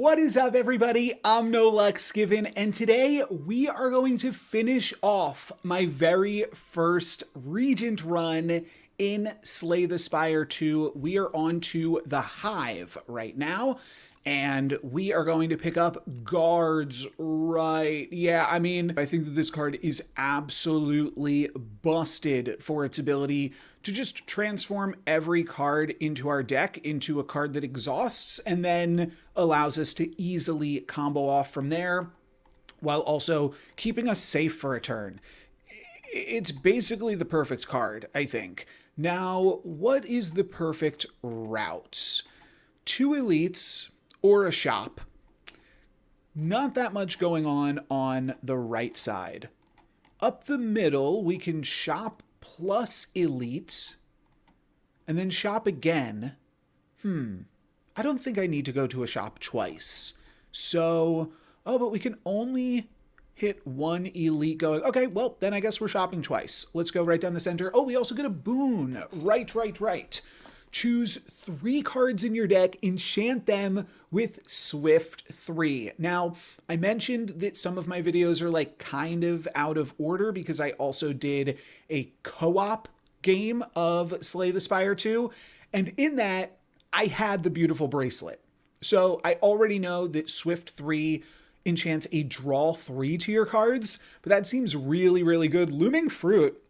What is up, everybody? I'm NoLucksGiven, and today we are going to finish off my very first Regent run in Slay the Spire 2. We are on to the Hive right now, and we are going to pick up guards, right? Yeah, I mean, I think that this card is absolutely busted for its ability to just transform every card into our deck into a card that exhausts and then allows us to easily combo off from there while also keeping us safe for a turn. It's basically the perfect card, I think. Now, what is the perfect route? 2 elites or a shop. Not that much going on the right side. Up the middle, we can shop plus elite, and then shop again. I don't think I need to go to a shop twice. So, but we can only hit 1 elite going. Okay, well, then I guess we're shopping twice. Let's go right down the center. Oh, we also get a boon. Right. Choose 3 cards in your deck, enchant them with Swift 3. Now, I mentioned that some of my videos are like kind of out of order because I also did a co-op game of Slay the Spire 2, and in that, I had the beautiful bracelet. So I already know that Swift 3 enchants a draw 3 to your cards, but that seems really good. Looming Fruit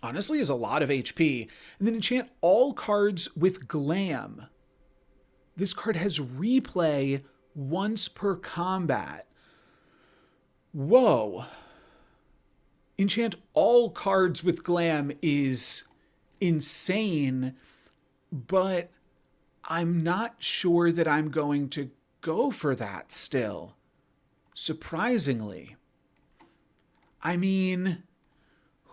honestly is a lot of HP. And then enchant all cards with Glam. This card has replay once per combat. Whoa. Enchant all cards with Glam is insane, but I'm not sure that I'm going to go for that still. Surprisingly. I mean,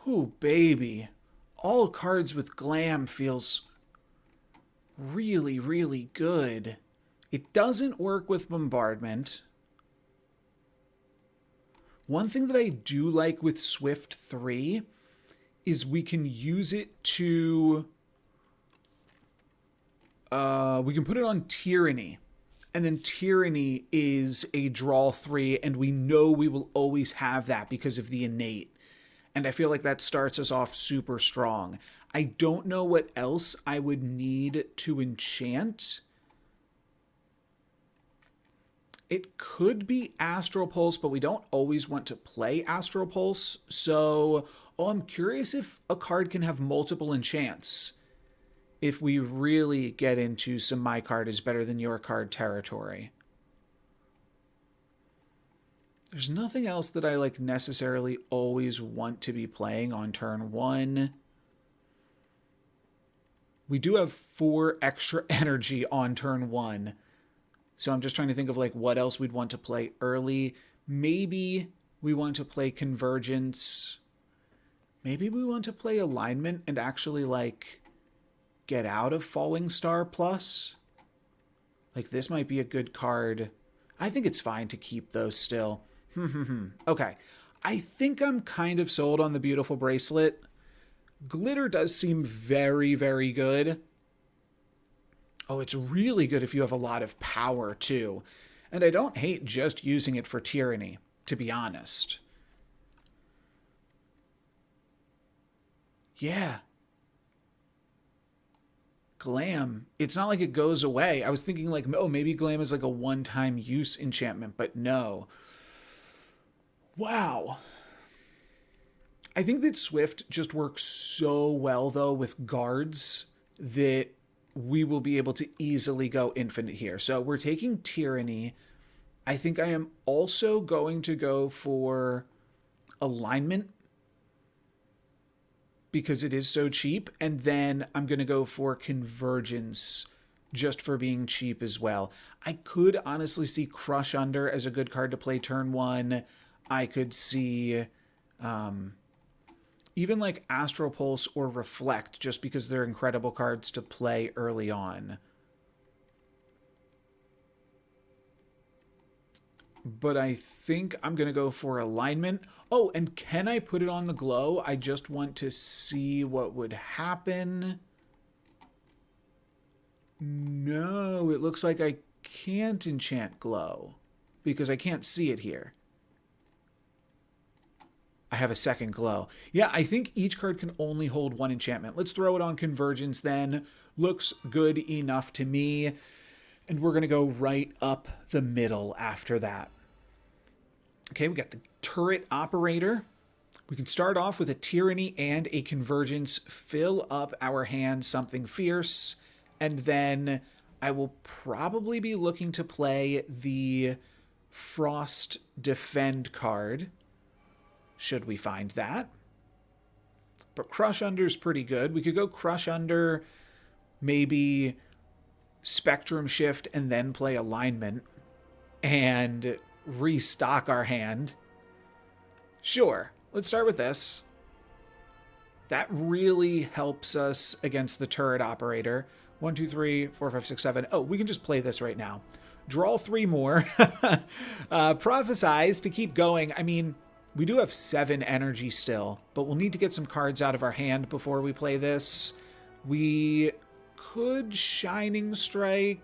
ooh, baby. All cards with Glam feels really good. It doesn't work with Bombardment. One thing that I do like with Swift 3 is we can use it to... we can put it on Tyranny. And then Tyranny is a draw 3, and we know we will always have that because of the innate. And I feel like that starts us off super strong. I don't know what else I would need to enchant. It could be Astral Pulse, but we don't always want to play Astral Pulse. So, I'm curious if a card can have multiple enchants. If we really get into some my card is better than your card territory. There's nothing else that I like necessarily always want to be playing on turn 1. We do have 4 extra energy on turn 1. So I'm just trying to think of like what else we'd want to play early. Maybe we want to play Convergence. Maybe we want to play Alignment and actually like get out of Falling Star Plus. Like this might be a good card. I think it's fine to keep those still. Okay, I think I'm kind of sold on the beautiful bracelet. Glitter does seem very good. Oh, it's really good if you have a lot of power too. And I don't hate just using it for Tyranny, to be honest. Yeah. Glam, it's not like it goes away. I was thinking like, oh, maybe Glam is like a one-time use enchantment, but no. Wow. I think that Swift just works so well, though, with guards that we will be able to easily go infinite here. So we're taking Tyranny. I think I am also going to go for Alignment because it is so cheap. And then I'm going to go for Convergence just for being cheap as well. I could honestly see Crush Under as a good card to play turn 1. I could see even like Astral Pulse or Reflect just because they're incredible cards to play early on. But I think I'm going to go for Alignment. Oh, and can I put it on the glow? I just want to see what would happen. No, it looks like I can't enchant glow because I can't see it here. I have a second glow. Yeah, I think each card can only hold one enchantment. Let's throw it on convergence then. Looks good enough to me. And we're going to go right up the middle after that. Okay, we got the turret operator. We can start off with a tyranny and a convergence. Fill up our hand something fierce. And then I will probably be looking to play the Frost Defend card, should we find that. But Crush Under's pretty good. We could go Crush Under, maybe Spectrum Shift, and then play Alignment and restock our hand. Sure, let's start with this. That really helps us against the turret operator. 1, 2, 3, 4, 5, 6, 7. Oh, we can just play this right now. Draw 3 more. Prophesize to keep going. I mean, we do have 7 energy still, but we'll need to get some cards out of our hand before we play this. We could Shining Strike.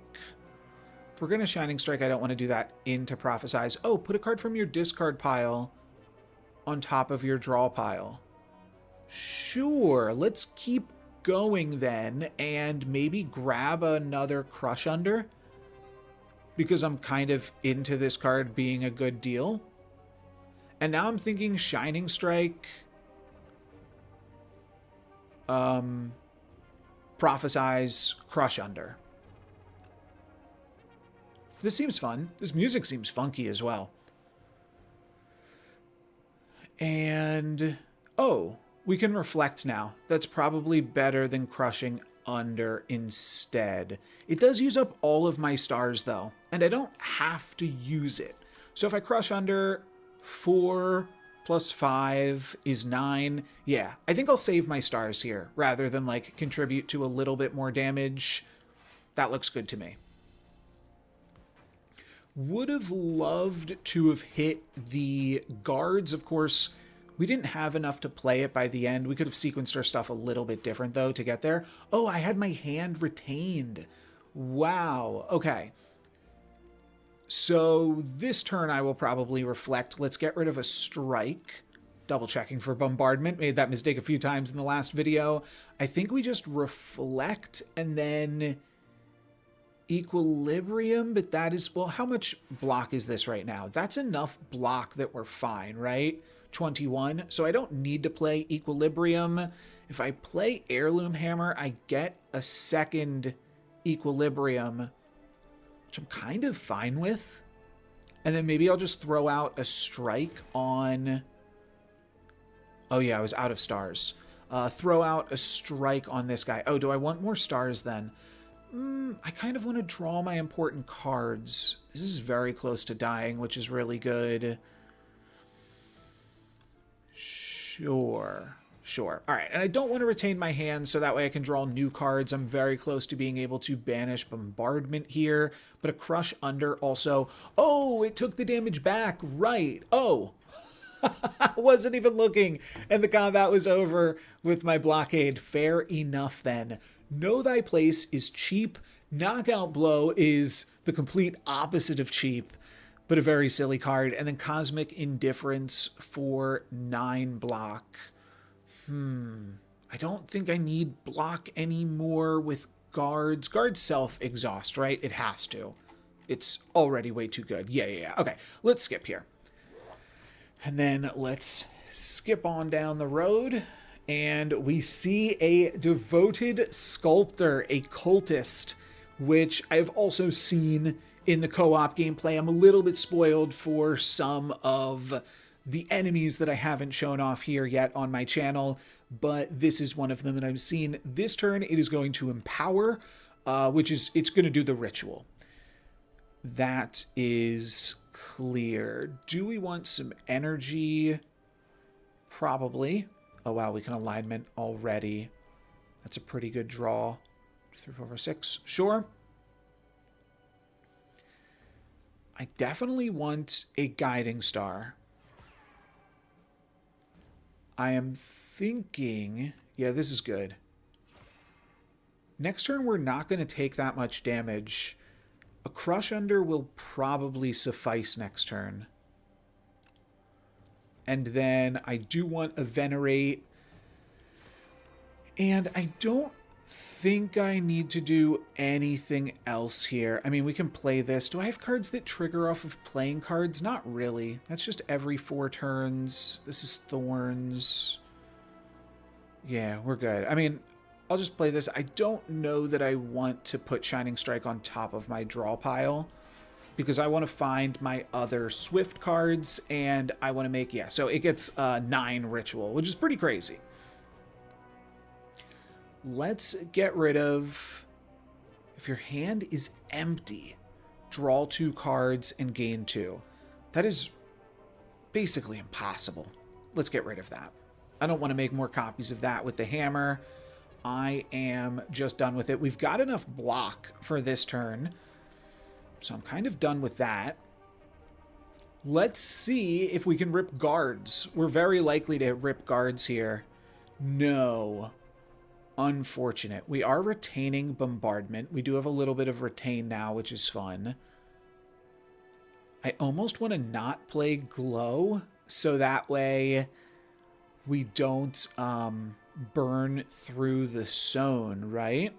If we're going to Shining Strike, I don't want to do that into Prophesize. Oh, put a card from your discard pile on top of your draw pile. Sure, let's keep going then and maybe grab another Crush Under because I'm kind of into this card being a good deal. And now I'm thinking Shining Strike, Prophesize, Crush Under. This seems fun. This music seems funky as well. And, oh, we can Reflect now. That's probably better than Crushing Under instead. It does use up all of my stars, though, and I don't have to use it. So if I Crush Under, 4 plus 5 is 9. Yeah, I think I'll save my stars here rather than like contribute to a little bit more damage. That looks good to me. Would have loved to have hit the guards. Of course, we didn't have enough to play it by the end. We could have sequenced our stuff a little bit different though to get there. Oh, I had my hand retained. Wow. Okay. So this turn I will probably Reflect. Let's get rid of a Strike. Double checking for Bombardment. Made that mistake a few times in the last video. I think we just Reflect and then Equilibrium, but that is, well, how much block is this right now? That's enough block that we're fine, right? 21. So I don't need to play Equilibrium. If I play Heirloom Hammer, I get a second Equilibrium, which I'm kind of fine with. And then maybe I'll just throw out a Strike on... Oh yeah, I was out of stars. Throw out a Strike on this guy. Oh, do I want more stars then? I kind of want to draw my important cards. This is very close to dying, which is really good. Sure. All right, and I don't want to retain my hand so that way I can draw new cards. I'm very close to being able to banish Bombardment here, but a Crush Under also. Oh, it took the damage back. Right. Oh, I wasn't even looking, and the combat was over with my blockade. Fair enough then. Know Thy Place is cheap. Knockout Blow is the complete opposite of cheap, but a very silly card. And then Cosmic Indifference for 9 block. I don't think I need block anymore with guards. Guards self-exhaust, right? It has to. It's already way too good. Yeah. Okay, let's skip here. And then let's skip on down the road. And we see a Devoted Sculptor, a cultist, which I've also seen in the co-op gameplay. I'm a little bit spoiled for some of the enemies that I haven't shown off here yet on my channel, but this is one of them that I've seen. This turn, it is going to Empower, which is, it's going to do the ritual. That is clear. Do we want some energy? Probably. Oh, wow, we can alignment already. That's a pretty good draw. 3, 4, 5, 6. Sure. I definitely want a Guiding Star. I am thinking... Yeah, this is good. Next turn, we're not going to take that much damage. A Crush Under will probably suffice next turn. And then I do want a Venerate. And I don't think I need to do anything else here. I mean, we can play this. Do I have cards that trigger off of playing cards? Not really. That's just every 4 turns. This is Thorns. Yeah, we're good. I mean, I'll just play this. I don't know that I want to put Shining Strike on top of my draw pile because I want to find my other Swift cards and I want to make, yeah, so it gets 9 Ritual, which is pretty crazy. Let's get rid of, if your hand is empty, draw 2 cards and gain 2. That is basically impossible. Let's get rid of that. I don't want to make more copies of that with the hammer. I am just done with it. We've got enough block for this turn, so I'm kind of done with that. Let's see if we can rip guards. We're very likely to rip guards here. No. Unfortunate. We are retaining bombardment. We do have a little bit of retain now, which is fun. I almost want to not play glow, so that way we don't burn through the zone, right?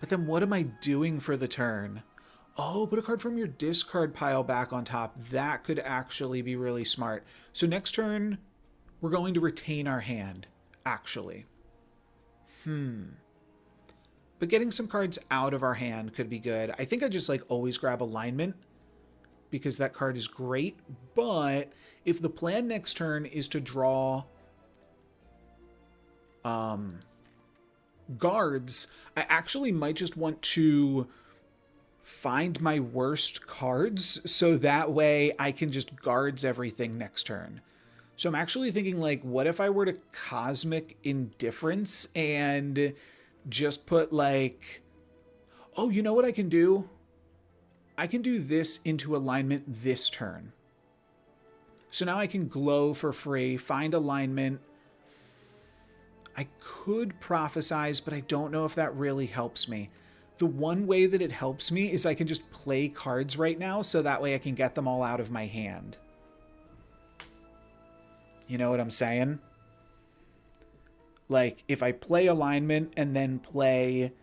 But then what am I doing for the turn? Oh, put a card from your discard pile back on top. That could actually be really smart. So next turn, we're going to retain our hand, actually. But getting some cards out of our hand could be good. I think I just like always grab alignment because that card is great. But if the plan next turn is to draw guards, I actually might just want to find my worst cards so that way I can just guards everything next turn. So I'm actually thinking, like, what if I were to Cosmic Indifference and just put, like... Oh, you know what I can do? I can do this into alignment this turn. So now I can glow for free, find alignment. I could Prophesize, but I don't know if that really helps me. The one way that it helps me is I can just play cards right now, so that way I can get them all out of my hand. You know what I'm saying? Like, if I play alignment and then play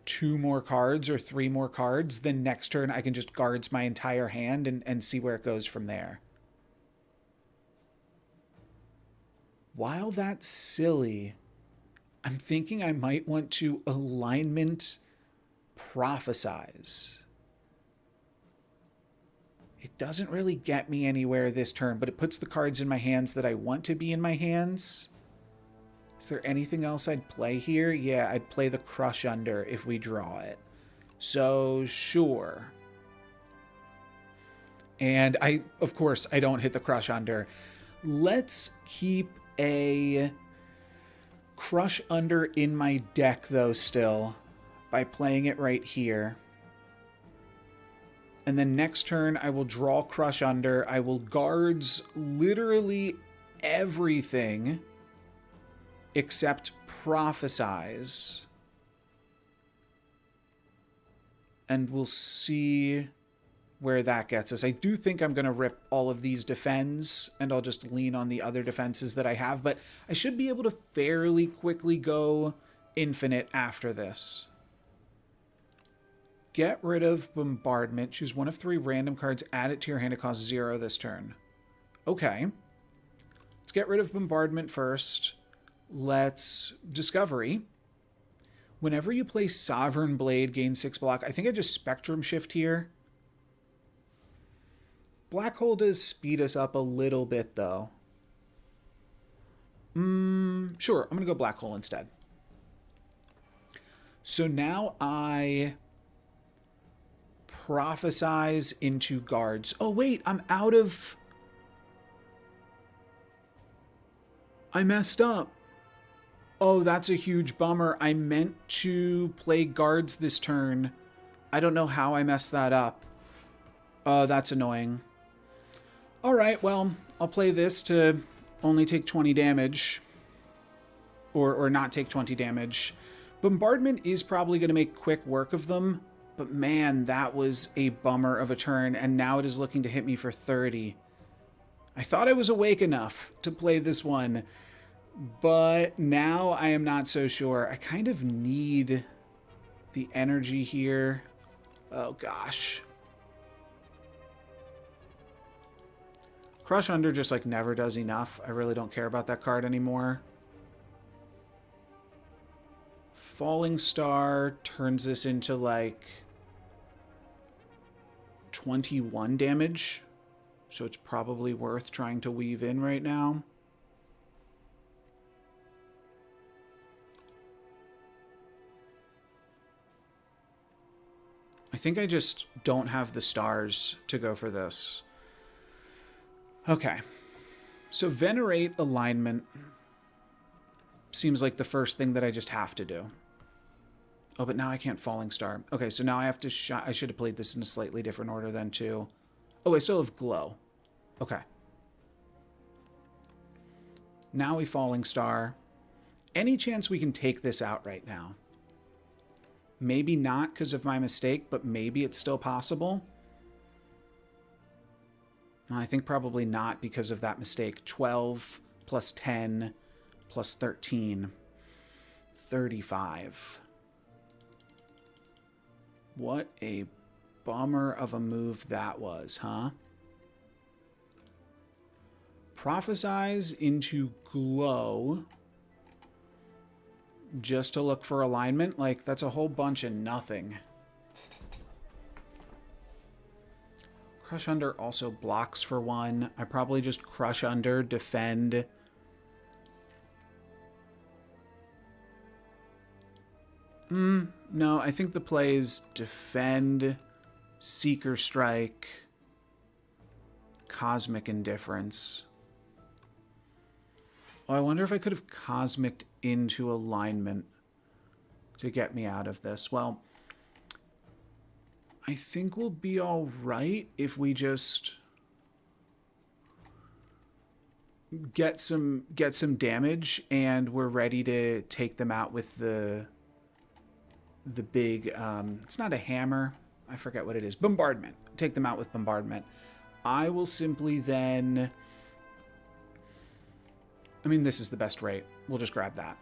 2 more cards or 3 more cards, then next turn I can just guards my entire hand and see where it goes from there. While that's silly, I'm thinking I might want to alignment Prophesize. It doesn't really get me anywhere this turn, but it puts the cards in my hands that I want to be in my hands. Is there anything else I'd play here? Yeah, I'd play the Crush Under if we draw it. So, sure. And of course, I don't hit the Crush Under. Let's keep a Crush Under in my deck, though, still, by playing it right here. And then next turn, I will draw Crush Under. I will guards literally everything except Prophesize. And we'll see where that gets us. I do think I'm going to rip all of these defends, and I'll just lean on the other defenses that I have. But I should be able to fairly quickly go infinite after this. Get rid of Bombardment. Choose 1 of 3 random cards. Add it to your hand. It costs 0 this turn. Okay. Let's get rid of Bombardment first. Let's Discovery. Whenever you play Sovereign Blade, gain 6 block. I think I just Spectrum Shift here. Black Hole does speed us up a little bit, though. Sure. I'm going to go Black Hole instead. So now I Prophesize into guards. Oh, wait, I'm out of... I messed up. Oh, that's a huge bummer. I meant to play guards this turn. I don't know how I messed that up. Oh, that's annoying. All right, well, I'll play this to only take 20 damage. Or not take 20 damage. Bombardment is probably going to make quick work of them. But man, that was a bummer of a turn, and now it is looking to hit me for 30. I thought I was awake enough to play this one, but now I am not so sure. I kind of need the energy here. Oh gosh. Crush Under just like never does enough. I really don't care about that card anymore. Falling Star turns this into like 21 damage. So it's probably worth trying to weave in right now. I think I just don't have the stars to go for this. Okay. So Venerate Alignment seems like the first thing that I just have to do. Oh, but now I can't Falling Star. Okay, so now I have to... I should have played this in a slightly different order then, too. Oh, I still have Glow. Okay. Now we Falling Star. Any chance we can take this out right now? Maybe not because of my mistake, but maybe it's still possible. I think probably not because of that mistake. 12 plus 10 plus 13. 35. What a bummer of a move that was, huh? Prophesize into Glow just to look for alignment. Like, that's a whole bunch of nothing. Crush Under also blocks for 1. I probably just Crush Under, defend. No, I think the play is defend, Seeker Strike, Cosmic Indifference. Oh, I wonder if I could have Cosmic'd into alignment to get me out of this. Well, I think we'll be all right if we just get some damage and we're ready to take them out with the big it's not a hammer, I forget what it is, bombardment. Take them out with bombardment. I will simply then, I mean, this is the best rate. We'll just grab that.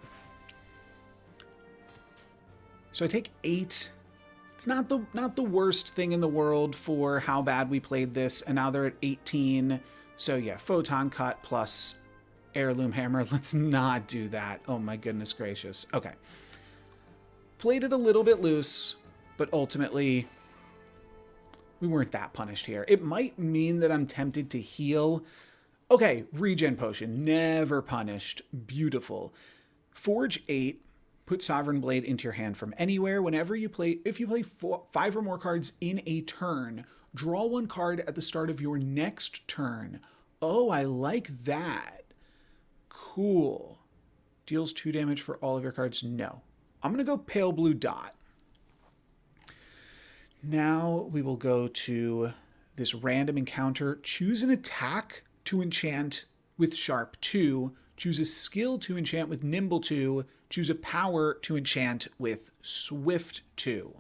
So I take 8. It's not the worst thing in the world for how bad we played this, and now they're at 18. So yeah, Photon Cut plus Heirloom Hammer. Let's not do that. Oh my goodness gracious. Okay. Played it a little bit loose, but ultimately we weren't that punished here. It might mean that I'm tempted to heal. Okay, Regen Potion, never punished. Beautiful. Forge 8. Put Sovereign Blade into your hand from anywhere. Whenever you play, if you play 5 or more cards in a turn, draw 1 card at the start of your next turn. Oh, I like that. Cool. Deals 2 damage for all of your cards? No. I'm going to go Pale Blue Dot. Now we will go to this random encounter. Choose an attack to enchant with Sharp 2. Choose a skill to enchant with Nimble 2. Choose a power to enchant with Swift 2.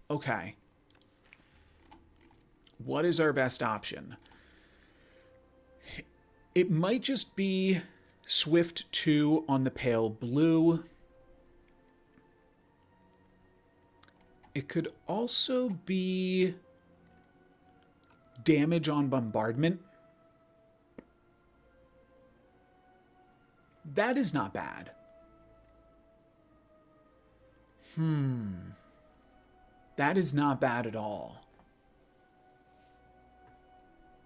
Okay. What is our best option? It might just be Swift 2 on the Pale Blue. It could also be damage on bombardment. That is not bad. That is not bad at all.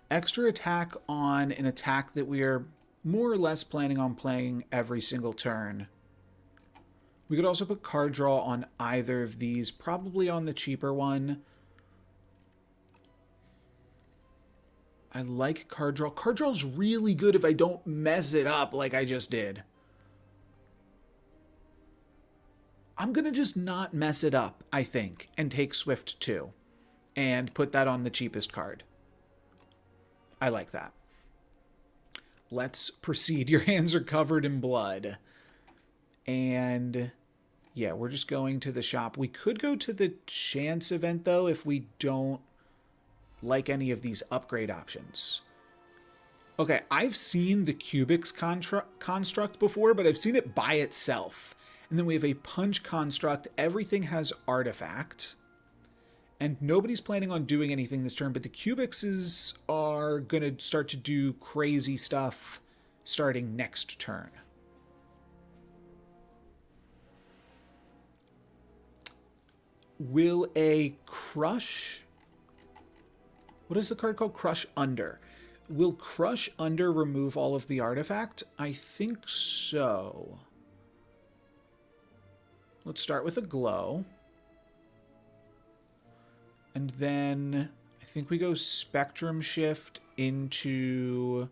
Extra attack on an attack that we are more or less planning on playing every single turn. We could also put card draw on either of these, probably on the cheaper one. I like card draw. Card draw's really good if I don't mess it up like I just did. I'm going to just not mess it up, I think, and take Swift 2 and put that on the cheapest card. I like that. Let's proceed. Your hands are covered in blood. And yeah, we're just going to the shop. We could go to the chance event, though, if we don't like any of these upgrade options. Okay, I've seen the Cubics construct before, but I've seen it by itself. And then we have a punch construct. Everything has artifact. And nobody's planning on doing anything this turn, but the Cubixes are going to start to do crazy stuff starting next turn. Will a Crush... What is the card called? Crush Under. Will Crush Under remove all of the artifact? I think so. Let's start with a Glow. And then I think we go Spectrum Shift into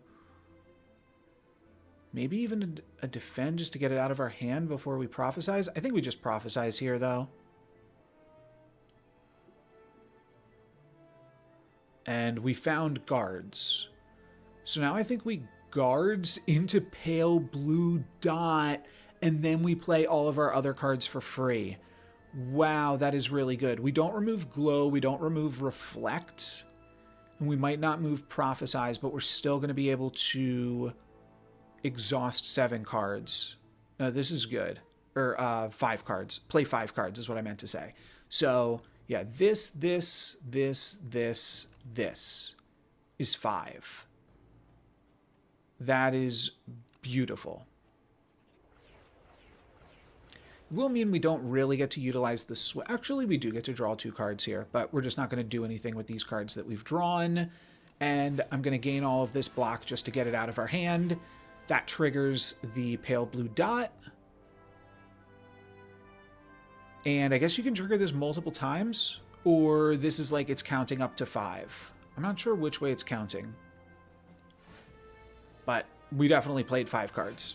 maybe even a Defend just to get it out of our hand before we Prophesize. I think we just Prophesize here, though. And we found Guards. So now I think we Guards into Pale Blue Dot, and then we play all of our other cards for free. Wow, that is really good. We don't remove Glow, we don't remove Reflect, and we might not move Prophesize, but we're still going to be able to exhaust 7 cards. This is good. Or 5 cards. Play 5 cards is what I meant to say. So, yeah, this is 5. That is beautiful. Will mean we don't really get to utilize the actually, we do get to draw 2 cards here, but we're just not going to do anything with these cards that we've drawn. And I'm going to gain all of this block just to get it out of our hand. That triggers the Pale Blue Dot. And I guess you can trigger this multiple times, or this is like it's counting up to 5. I'm not sure which way it's counting. But we definitely played 5 cards.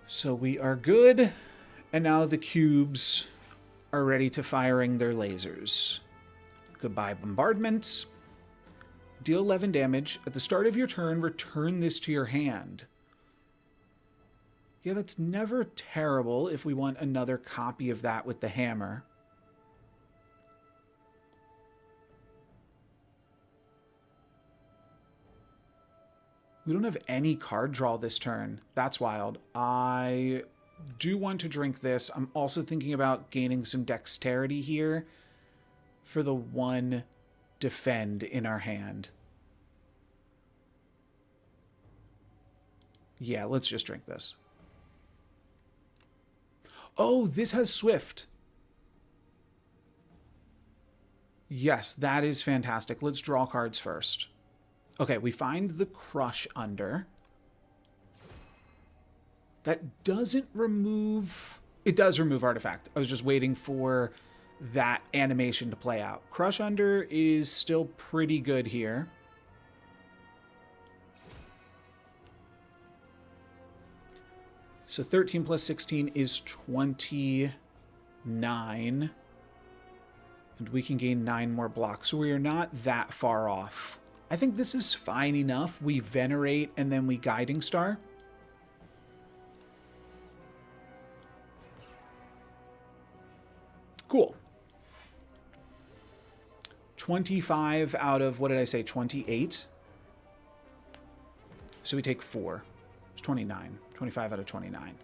So we are good, and now the cubes are ready to firing their lasers. Goodbye, Bombardment. Deal 11 damage. At the start of your turn, return this to your hand. Yeah, that's never terrible if we want another copy of that with the hammer. We don't have any card draw this turn. That's wild. I do want to drink this. I'm also thinking about gaining some dexterity here for the 1 defend in our hand. Yeah, let's just drink this. Oh, this has Swift. Yes, that is fantastic. Let's draw cards first. Okay, we find the Crush Under. That doesn't remove... It does remove Artifact. I was just waiting for that animation to play out. Crush Under is still pretty good here. So 13 plus 16 is 29. And we can gain 9 more blocks. So we are not that far off. I think this is fine enough. We Venerate and then we Guiding Star. Cool. 25 out of, what did I say, 28? So we take 4. It's 29. 25 out of 29.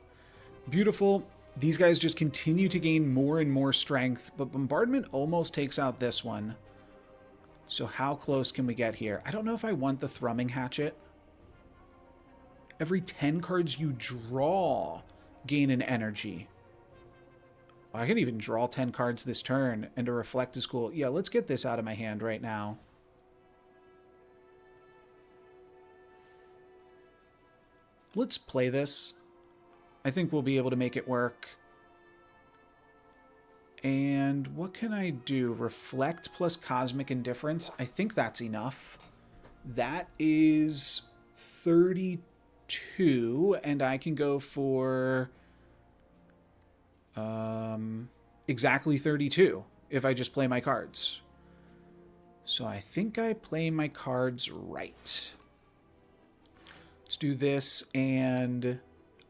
Beautiful. These guys just continue to gain more and more strength, but Bombardment almost takes out this one. So how close can we get here? I don't know if I want the Thrumming Hatchet. Every 10 cards you draw gain an energy. I can even draw 10 cards this turn, and a Reflect is cool. Yeah, let's get this out of my hand right now. Let's play this. I think we'll be able to make it work. And what can I do? Reflect plus Cosmic Indifference. I think that's enough. That is 32, and I can go for exactly 32 if I just play my cards. So I think I play my cards right. Let's do this, and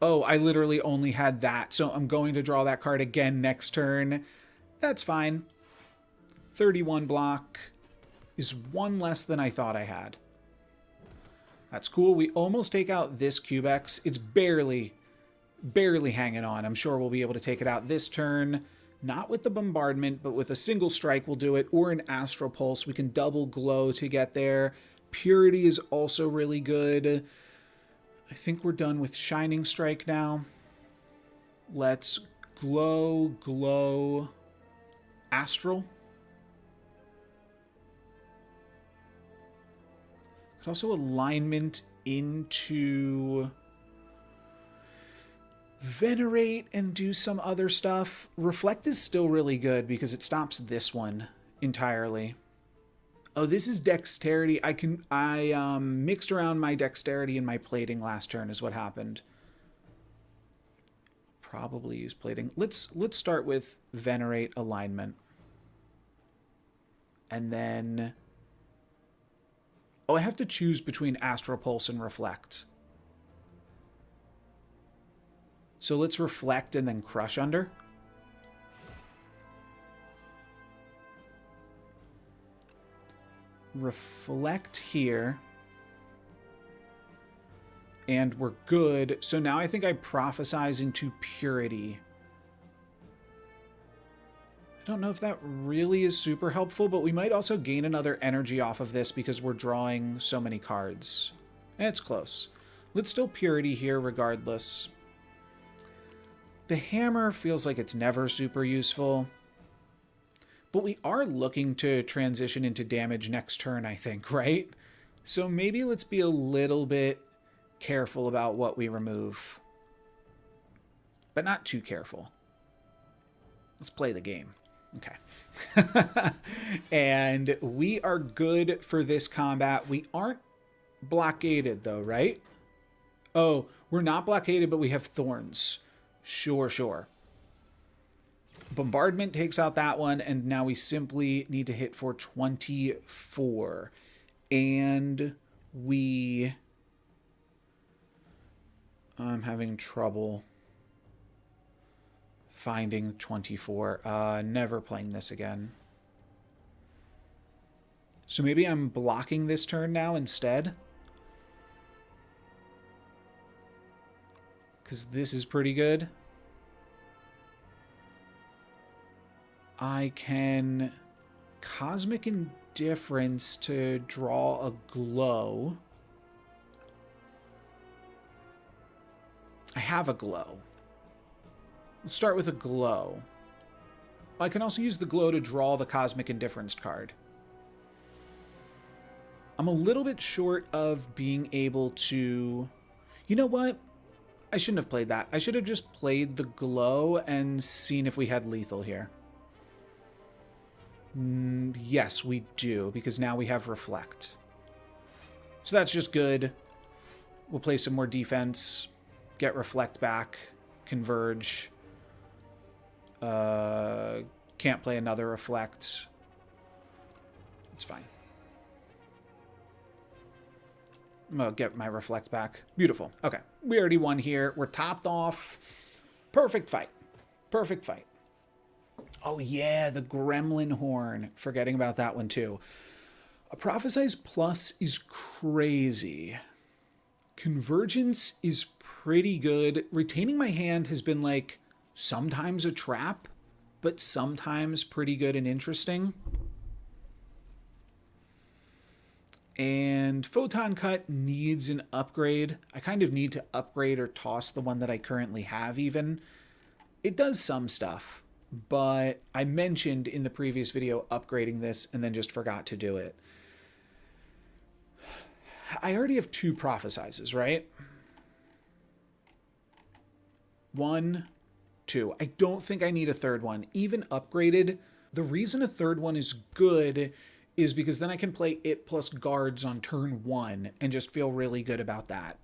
Oh, I literally only had that, so I'm going to draw that card again next turn. That's fine. 31 block is one less than I thought I had. That's cool. We almost take out this Cubex. It's barely hanging on. I'm sure we'll be able to take it out this turn. Not with the bombardment, but with a single strike we'll do it, or an Astral Pulse. We can double glow to get there. Purity is also really good. I think we're done with Shining Strike now. Let's glow, Astral. Could also alignment into Venerate and do some other stuff. Reflect is still really good because it stops this one entirely. Oh, this is Dexterity. I mixed around my Dexterity and my Plating last turn is what happened. Probably use Plating. Let's start with Venerate alignment. And then... Oh, I have to choose between Astral Pulse and Reflect. So let's Reflect and then Crush Under. Reflect here. And we're good. So now I think I Prophesize into Purity. I don't know if that really is super helpful, but we might also gain another energy off of this because we're drawing so many cards. And it's close. Let's still Purity here regardless. The Hammer feels like it's never super useful. But we are looking to transition into damage next turn, I think, right? So maybe let's be a little bit careful about what we remove. But not too careful. Let's play the game. Okay. And we are good for this combat. We aren't blockaded, though, right? Oh, we're not blockaded, but we have Thorns. Sure. Bombardment takes out that one, and now we simply need to hit for 24. And I'm having trouble finding 24. Never playing this again. So maybe I'm blocking this turn now instead. Because this is pretty good. I can Cosmic Indifference to draw a glow. I have a glow. Let's start with a glow. I can also use the glow to draw the Cosmic Indifference card. I'm a little bit short of being able to... You know what? I shouldn't have played that. I should have just played the glow and seen if we had lethal here. Yes, we do, because now we have Reflect. So that's just good. We'll play some more defense. Get Reflect back. Converge. Can't play another Reflect. It's fine. I'm going to get my Reflect back. Beautiful. Okay. We already won here. We're topped off. Perfect fight. Perfect fight. Oh, yeah. The Gremlin Horn. Forgetting about that one, too. A Prophesize Plus is crazy. Convergence is pretty good. Retaining my hand has been, like, sometimes a trap, but sometimes pretty good and interesting. And Photon Cut needs an upgrade. I kind of need to upgrade or toss the one that I currently have even. It does some stuff, but I mentioned in the previous video upgrading this and then just forgot to do it. I already have 2 Prophesizes, right? 1, 2. I don't think I need a third one. Even upgraded, the reason a third one is good is because then I can play it plus guards on turn 1 and just feel really good about that.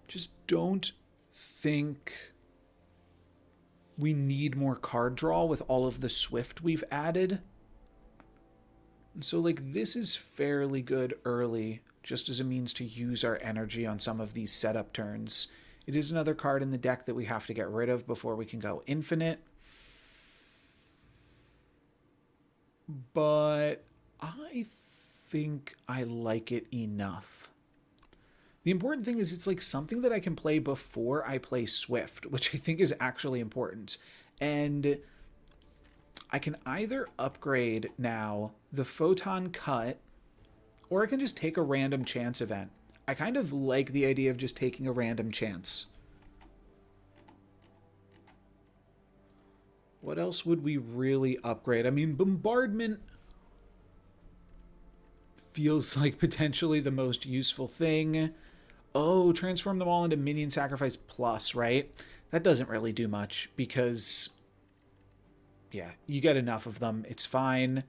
Just don't think we need more card draw with all of the Swift we've added. So, like, this is fairly good early, just as a means to use our energy on some of these setup turns. It is another card in the deck that we have to get rid of before we can go infinite. But I think I like it enough. The important thing is it's like something that I can play before I play Swift, which I think is actually important. And I can either upgrade now the Photon Cut, or I can just take a random chance event. I kind of like the idea of just taking a random chance. What else would we really upgrade? I mean, Bombardment feels like potentially the most useful thing. Oh, transform them all into Minion Sacrifice Plus, right? That doesn't really do much because, yeah, you get enough of them. It's fine.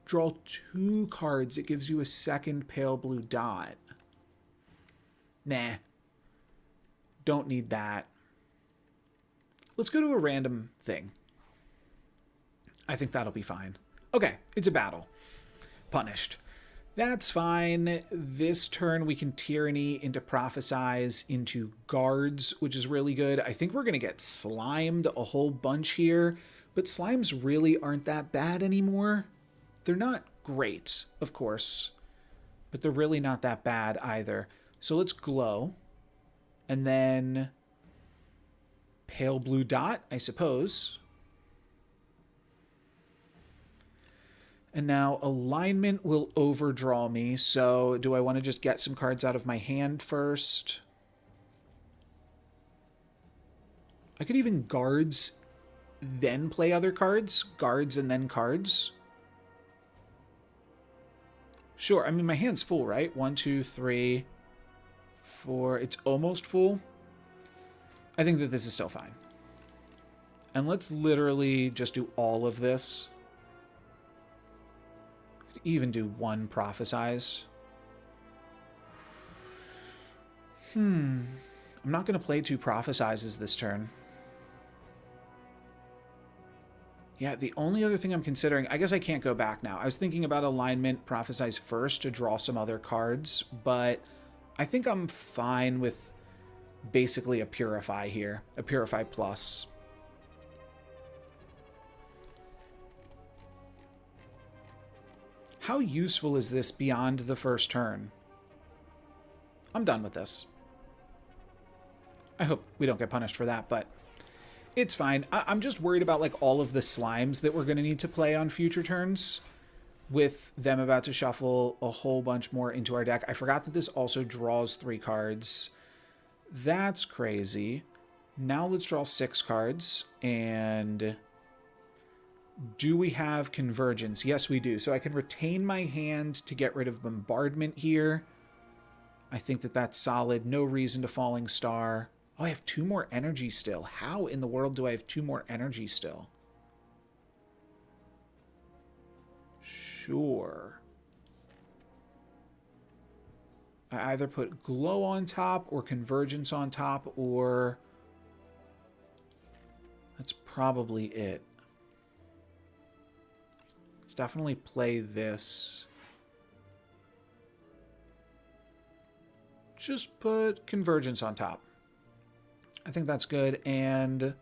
Draw 2 cards. It gives you a second pale blue dot. Nah. Don't need that. Let's go to a random thing. I think that'll be fine. Okay, it's a battle. Punished. That's fine. This turn we can Tyranny into Prophesize into Guards, which is really good. I think we're going to get slimed a whole bunch here, but slimes really aren't that bad anymore. They're not great, of course, but they're really not that bad either. So let's Glow, and then Pale Blue Dot, I suppose. And now Alignment will overdraw me, so do I want to just get some cards out of my hand first? I could even Guards, then play other cards. Guards and then cards. Sure, I mean, my hand's full, right? 1, 2, 3, 4. It's almost full. I think that this is still fine. And let's literally just do all of this. Even do 1 Prophesize. I'm not going to play 2 Prophesizes this turn. Yeah, the only other thing I'm considering, I guess I can't go back now. I was thinking about Alignment, Prophesize first to draw some other cards, but I think I'm fine with basically a Purify here, a Purify Plus. How useful is this beyond the first turn? I'm done with this. I hope we don't get punished for that, but it's fine. I'm just worried about like all of the slimes that we're going to need to play on future turns with them about to shuffle a whole bunch more into our deck. I forgot that this also draws 3 cards. That's crazy. Now let's draw 6 cards. And do we have Convergence? Yes, we do. So I can retain my hand to get rid of Bombardment here. I think that that's solid. No reason to Falling Star. Oh, I have 2 more energy still. How in the world do I have 2 more energy still? Sure. I either put Glow on top or Convergence on top, or that's probably it. Let's definitely play this. Just put Convergence on top. I think that's good, and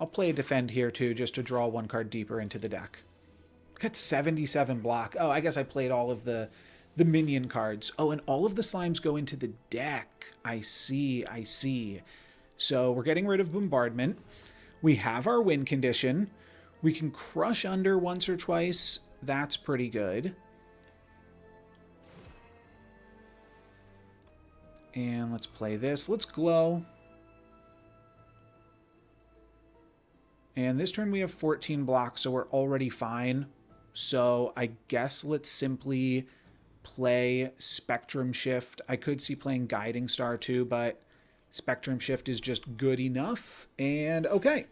I'll play a Defend here too, just to draw 1 card deeper into the deck. Got 77 block. Oh, I guess I played all of the minion cards. Oh, and all of the slimes go into the deck. I see, I see. So we're getting rid of Bombardment. We have our win condition. We can crush under once or twice. That's pretty good. And let's play this. Let's Glow. And this turn we have 14 blocks, so we're already fine. So I guess let's simply play Spectrum Shift. I could see playing Guiding Star too, but Spectrum Shift is just good enough. And okay.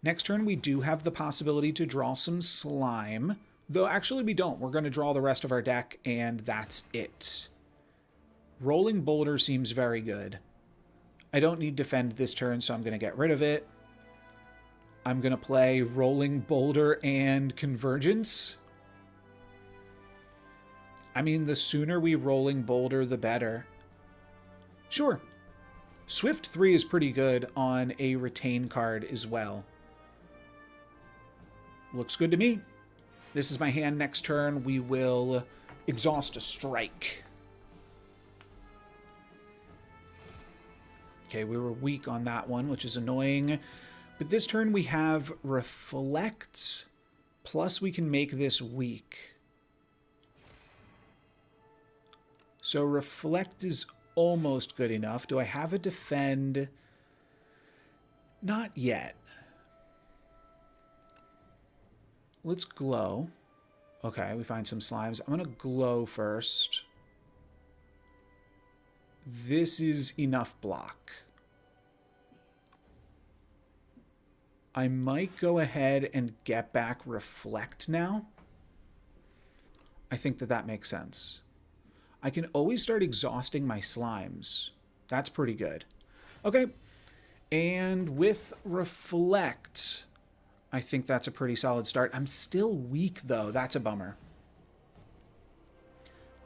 Next turn we do have the possibility to draw some slime. Though actually we don't. We're going to draw the rest of our deck, and that's it. Rolling Boulder seems very good. I don't need Defend this turn, so I'm going to get rid of it. I'm going to play Rolling Boulder and Convergence. I mean, the sooner we Rolling Boulder, the better. Sure. Swift 3 is pretty good on a retain card as well. Looks good to me. This is my hand. Next turn, we will exhaust a strike. Okay, we were weak on that one, which is annoying. But this turn we have Reflect, plus we can make this weak. So Reflect is almost good enough. Do I have a Defend? Not yet. Let's Glow. Okay, we find some slimes. I'm going to Glow first. This is enough block. I might go ahead and get back Reflect now. I think that that makes sense. I can always start exhausting my slimes. That's pretty good. Okay. And with Reflect, I think that's a pretty solid start. I'm still weak, though. That's a bummer.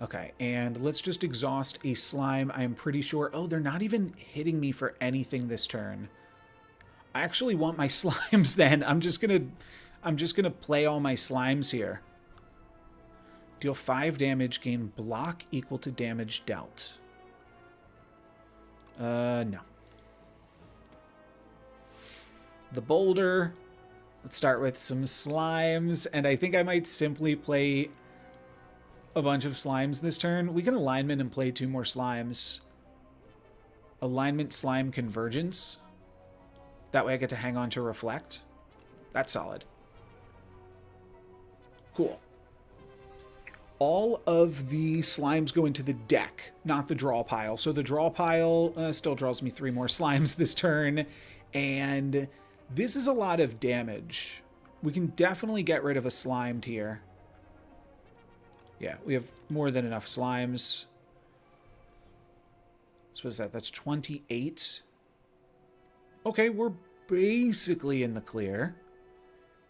Okay, and let's just exhaust a slime. I'm pretty sure... Oh, they're not even hitting me for anything this turn. I actually want my slimes then. I'm just gonna play all my slimes here. Deal 5 damage, gain block equal to damage dealt. No. The boulder. Let's start with some slimes, and I think I might simply play a bunch of slimes this turn. We can alignment and play 2 more slimes. Alignment, slime, convergence. That way I get to hang on to Reflect. That's solid. Cool. All of the slimes go into the deck, not the draw pile. So the draw pile still draws me 3 more slimes this turn. And this is a lot of damage. We can definitely get rid of a slimed here. Yeah, we have more than enough slimes. So what's that? That's 28. Okay, we're basically in the clear.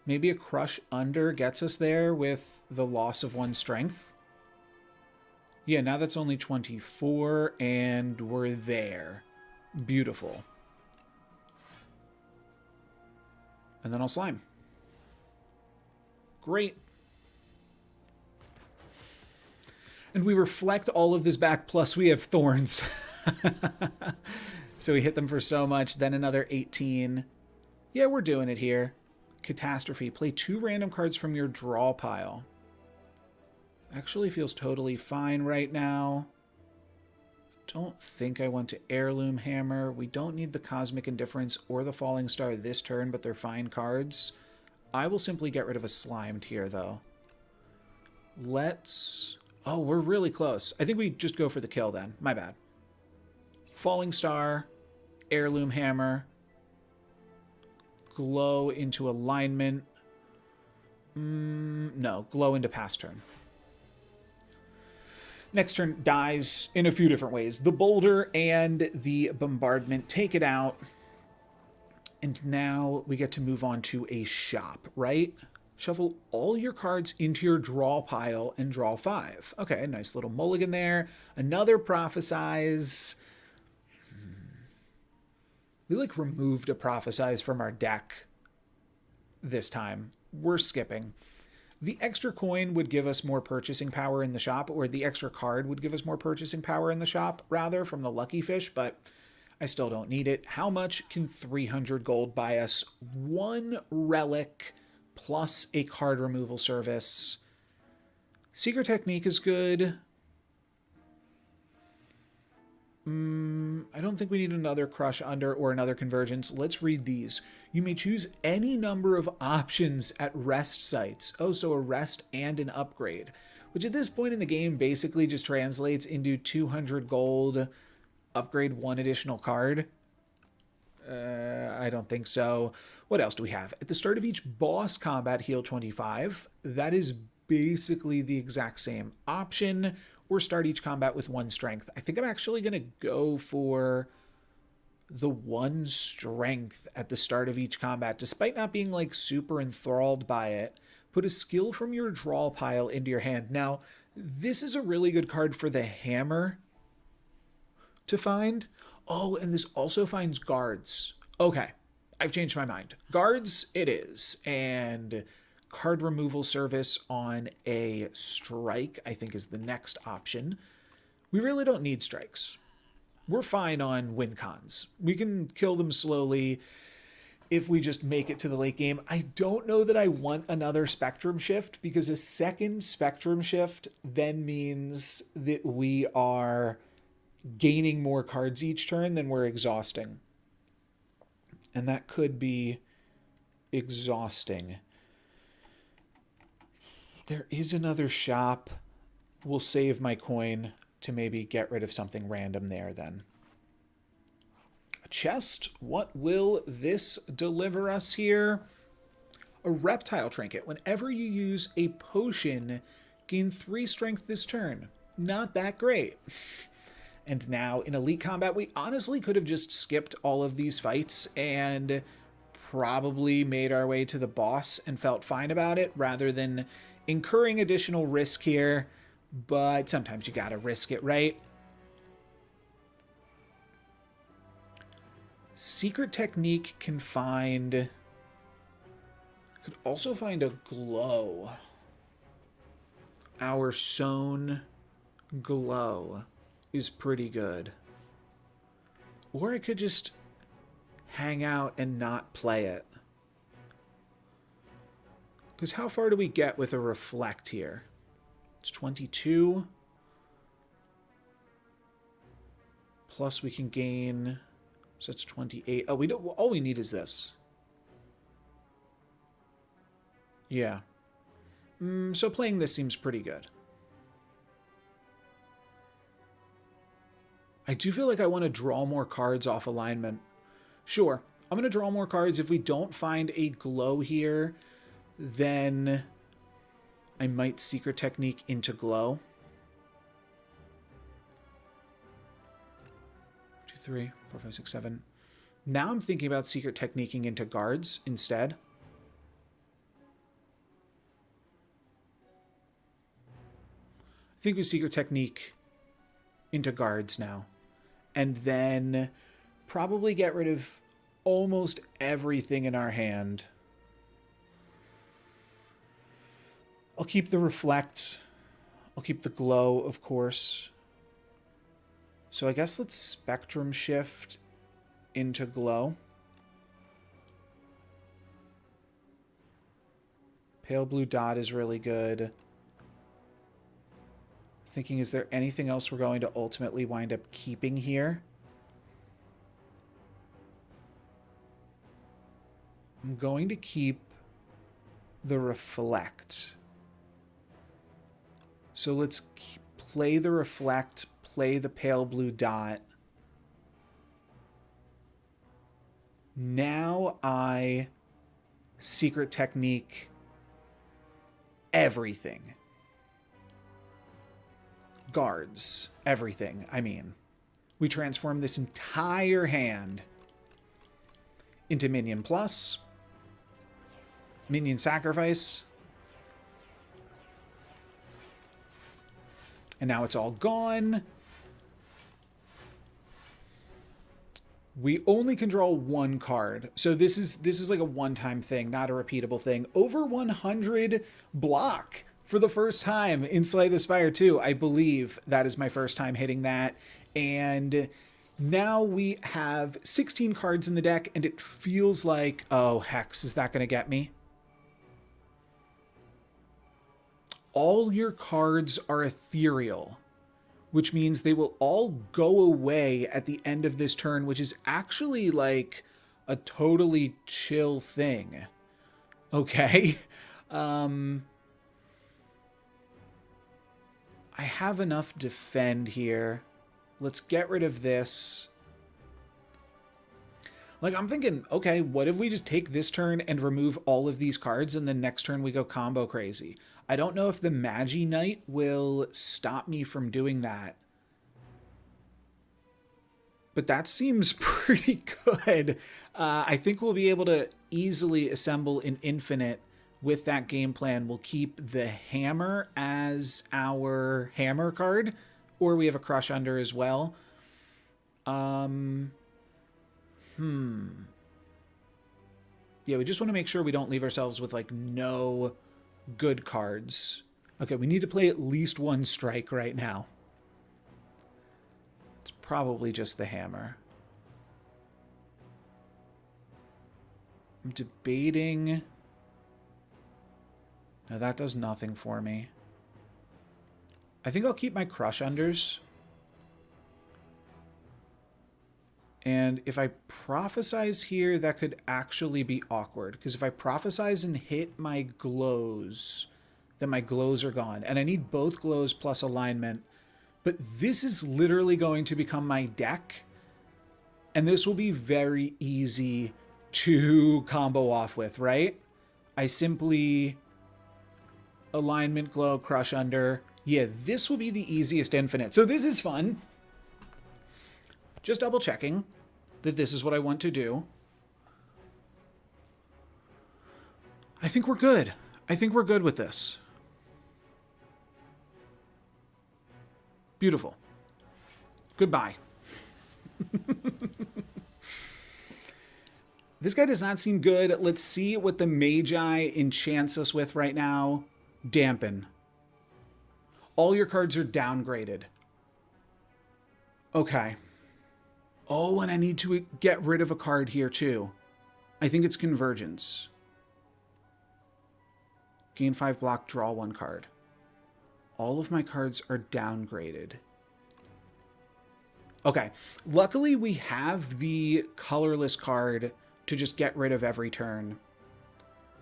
Maybe a Crush Under gets us there with the loss of 1 strength. Yeah, now that's only 24, and we're there. Beautiful. And then I'll slime. Great. And we reflect all of this back, plus we have thorns. So we hit them for so much, then another 18. Yeah, we're doing it here. Catastrophe. Play 2 random cards from your draw pile. Actually feels totally fine right now. Don't think I want to Heirloom Hammer. We don't need the Cosmic Indifference or the Falling Star this turn, but they're fine cards. I will simply get rid of a Slimed here, though. Let's... Oh, we're really close. I think we just go for the kill then. My bad. Falling Star, Heirloom Hammer, Glow into Alignment. No, Glow into pass turn. Next turn dies in a few different ways. The Boulder and the Bombardment take it out. And now we get to move on to a shop, right? Shuffle all your cards into your draw pile and draw 5. Okay, nice little mulligan there. Another Prophesize. We removed a Prophesize from our deck this time. We're skipping. The extra coin would give us more purchasing power in the shop, or the extra card would give us more purchasing power in the shop, rather, from the Lucky Fish, but I still don't need it. How much can 300 gold buy us? 1 relic plus a card removal service. Secret Technique is good. I don't think we need another Crush Under or another Convergence. Let's read these. You may choose any number of options at rest sites. Oh, so a rest and an upgrade, which at this point in the game basically just translates into 200 gold, upgrade 1 additional card. I don't think so. What else do we have? At the start of each boss combat, heal 25. That is basically the exact same option. Or start each combat with 1 strength. I think I'm actually going to go for the one strength at the start of each combat, despite not being like super enthralled by it. Put a skill from your draw pile into your hand. Now, this is a really good card for the hammer to find. Oh, and this also finds guards. Okay, I've changed my mind. Guards it is. And card removal service on a strike, I think, is the next option. We really don't need strikes. We're fine on win cons. We can kill them slowly if we just make it to the late game. I don't know that I want another spectrum shift, because a second spectrum shift then means that we are gaining more cards each turn than we're exhausting. And that could be exhausting. There is another shop. We'll save my coin to maybe get rid of something random there then. A chest. What will this deliver us here? A reptile trinket. Whenever you use a potion, gain 3 strength this turn. Not that great. And now in elite combat, we honestly could have just skipped all of these fights and probably made our way to the boss and felt fine about it, rather than incurring additional risk here. But sometimes you gotta risk it, right? Secret technique can find... Could also find a glow. Our sewn glow is pretty good. Or I could just hang out and not play it. Because how far do we get with a reflect here? It's 22. Plus we can gain... So it's 28. Oh, we don't... All we need is this. Yeah. So playing this seems pretty good. I do feel like I want to draw more cards off alignment. Sure, I'm going to draw more cards. If we don't find a glow here, then I might secret technique into glow. 2, 3, 4, 5, 6, 7. Now I'm thinking about secret techniquing into guards instead. I think we secret technique into guards now. And then probably get rid of almost everything in our hand. I'll keep the reflect. I'll keep the glow, of course. So I guess let's spectrum shift into glow. Pale blue dot is really good. Thinking, is there anything else we're going to ultimately wind up keeping here? I'm going to keep the reflect. So let's play the reflect, play the pale blue dot. Now I secret technique everything. Guards. Everything, I mean. We transform this entire hand into minion plus. Minion sacrifice. And now it's all gone. We only can draw one card. So this is like a one-time thing, not a repeatable thing. Over 100 block for the first time in Slay the Spire 2. I believe that is my first time hitting that. And now we have 16 cards in the deck, and it feels like, oh, Hex, is that going to get me? All your cards are ethereal, which means they will all go away at the end of this turn, which is actually like a totally chill thing. Okay. I have enough defend here. Let's get rid of this. Like, I'm thinking, okay, what if we just take this turn and remove all of these cards, and then next turn we go combo crazy? I don't know if the Magi Knight will stop me from doing that. But that seems pretty good. I think we'll be able to easily assemble an infinite with that game plan. We'll keep the hammer as our hammer card, or we have a crush under as well. Yeah, we just want to make sure we don't leave ourselves with like no good cards. Okay, we need to play at least one strike right now. It's probably just the hammer. I'm debating. No, that does nothing for me. I think I'll keep my crush unders. And if I prophesize here, that could actually be awkward. Because if I prophesize and hit my glows, then my glows are gone. And I need both glows plus alignment. But this is literally going to become my deck. And this will be very easy to combo off with, right? I simply alignment, glow, crush under. Yeah, this will be the easiest infinite. So this is fun. Just double checking that this is what I want to do. I think we're good. I think we're good with this. Beautiful. Goodbye. This guy does not seem good. Let's see what the Magi enchants us with right now. Dampen. All your cards are downgraded. Okay. Oh, and I need to get rid of a card here too. I think it's Convergence. Gain 5 block, draw 1 card. All of my cards are downgraded. Okay. Luckily, we have the colorless card to just get rid of every turn.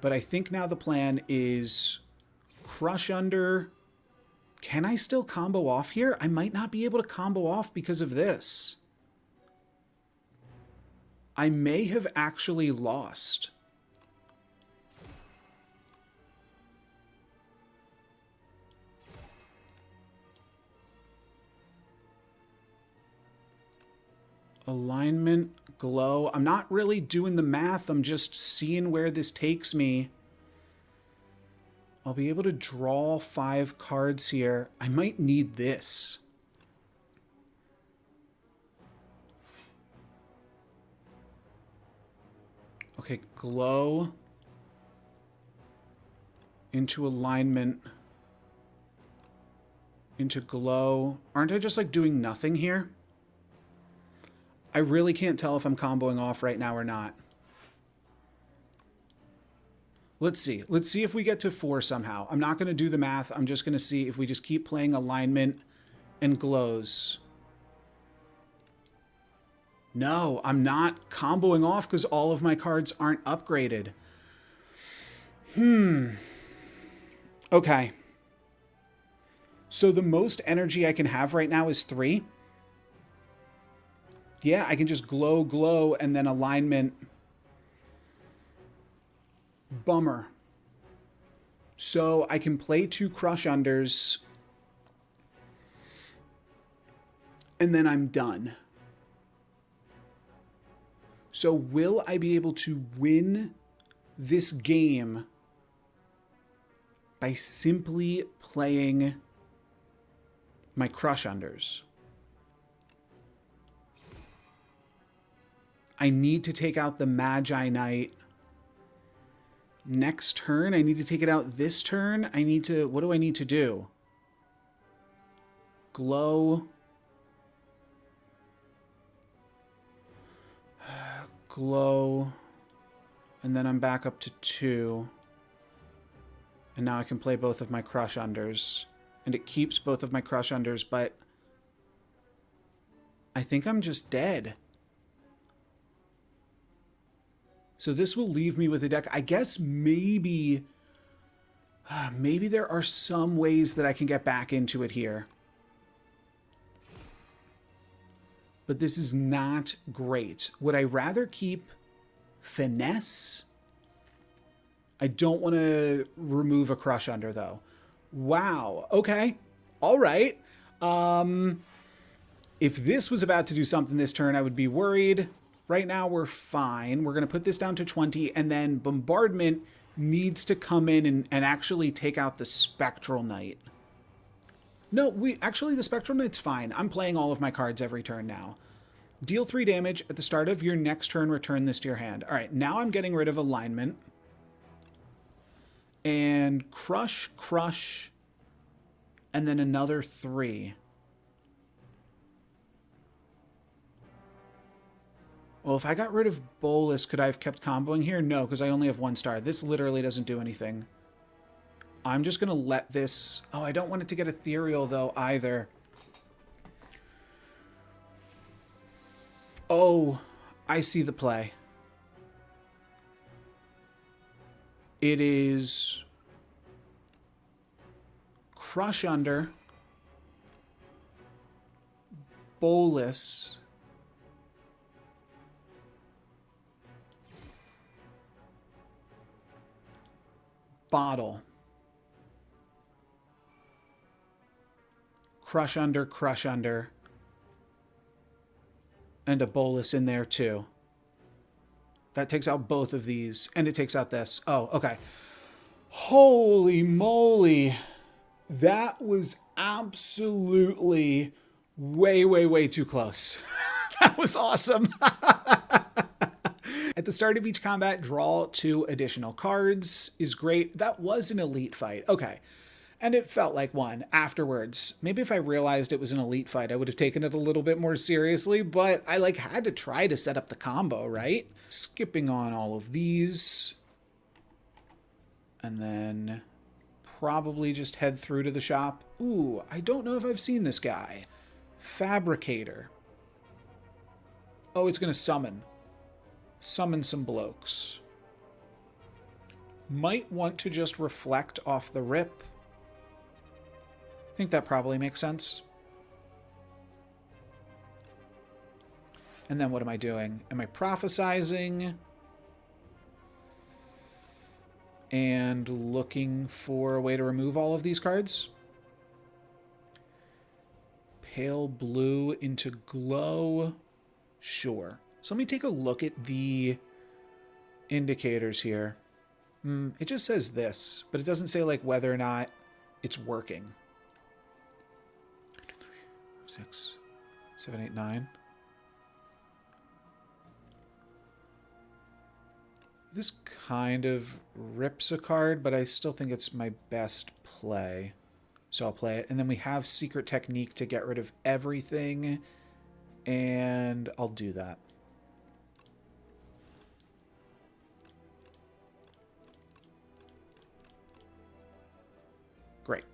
But I think now the plan is crush under. Can I still combo off here? I might not be able to combo off because of this. I may have actually lost. Alignment, glow. I'm not really doing the math. I'm just seeing where this takes me. I'll be able to draw 5 cards here. I might need this. Okay, glow into alignment into glow. Aren't I just like doing nothing here? I really can't tell if I'm comboing off right now or not. Let's see. Let's see if we get to 4 somehow. I'm not going to do the math. I'm just going to see if we just keep playing alignment and glows. No, I'm not comboing off because all of my cards aren't upgraded. Okay. So the most energy I can have right now is 3. Yeah, I can just glow, and then alignment. Bummer. So I can play 2 crush unders. And then I'm done. So will I be able to win this game by simply playing my crush unders? I need to take out the Magi Knight next turn. I need to take it out this turn. I need to... What do I need to do? Glow. Glow. And then I'm back up to 2. And now I can play both of my crush unders. And it keeps both of my crush unders, but I think I'm just dead. So this will leave me with a deck. I guess maybe there are some ways that I can get back into it here. But this is not great. Would I rather keep Finesse? I don't want to remove a crush under, though. Wow. Okay. All right. If this was about to do something this turn, I would be worried. Right now, we're fine. We're going to put this down to 20, and then Bombardment needs to come in and actually take out the Spectral Knight. No, the Spectral Knight's fine. I'm playing all of my cards every turn now. Deal 3 damage at the start of your next turn. Return this to your hand. All right, now I'm getting rid of Alignment. And Crush, Crush, and then another 3. Well, if I got rid of Bolus, could I have kept comboing here? No, because I only have 1 star. This literally doesn't do anything. I'm just going to let this... Oh, I don't want it to get Ethereal, though, either. Oh, I see the play. It is... Crush Under. Bolus. Bottle. Crush Under, and a Bolus in there too. That takes out both of these, and it takes out this. Oh, okay. Holy moly. That was absolutely way, way, way too close. That was awesome. At the start of each combat, draw 2 additional cards is great. That was an elite fight. Okay. And it felt like one afterwards. Maybe if I realized it was an elite fight, I would have taken it a little bit more seriously, but I had to try to set up the combo, right? Skipping on all of these. And then probably just head through to the shop. Ooh, I don't know if I've seen this guy. Fabricator. Oh, it's going to summon. Summon some blokes. Might want to just reflect off the rip. I think that probably makes sense. And then what am I doing? Am I prophesizing? And looking for a way to remove all of these cards? Pale blue into glow. Sure. So let me take a look at the indicators here. It just says this, but it doesn't say whether or not it's working. 6, 7, 8, 9. This kind of rips a card, but I still think it's my best play. So I'll play it. And then we have Secret Technique to get rid of everything. And I'll do that. Great.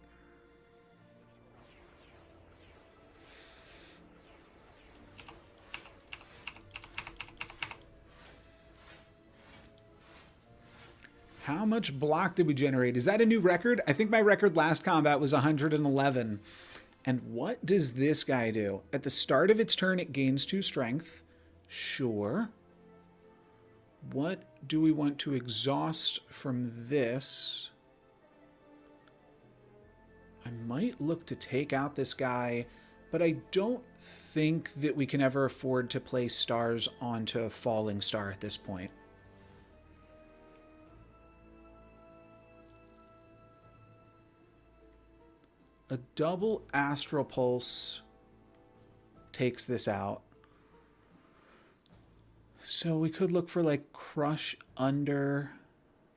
How much block did we generate? Is that a new record? I think my record last combat was 111. And what does this guy do? At the start of its turn, it gains 2 strength. Sure. What do we want to exhaust from this? I might look to take out this guy, but I don't think that we can ever afford to play stars onto a falling star at this point. A double Astral Pulse takes this out. So we could look for Crush Under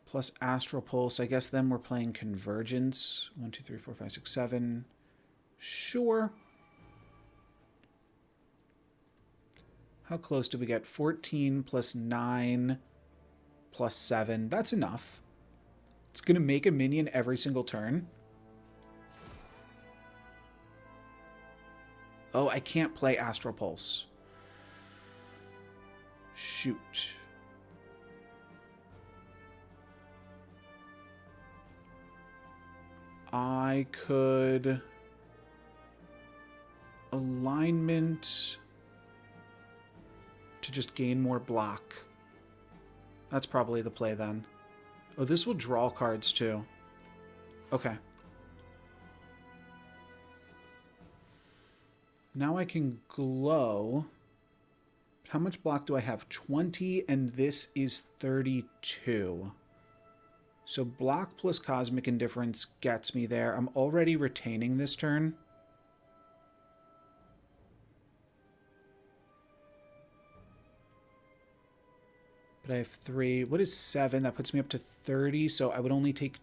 plus Astral Pulse. I guess then we're playing Convergence. 1, 2, 3, 4, 5, 6, 7. Sure. How close did we get? 14 plus 9 plus 7. That's enough. It's going to make a minion every single turn. Oh, I can't play Astral Pulse. Shoot. I could... Alignment to just gain more block. That's probably the play then. Oh, this will draw cards too. Okay. Now I can glow. How much block do I have? 20, and this is 32. So block plus cosmic indifference gets me there. I'm already retaining this turn. But I have 3. What is 7? That puts me up to 30. So I would only take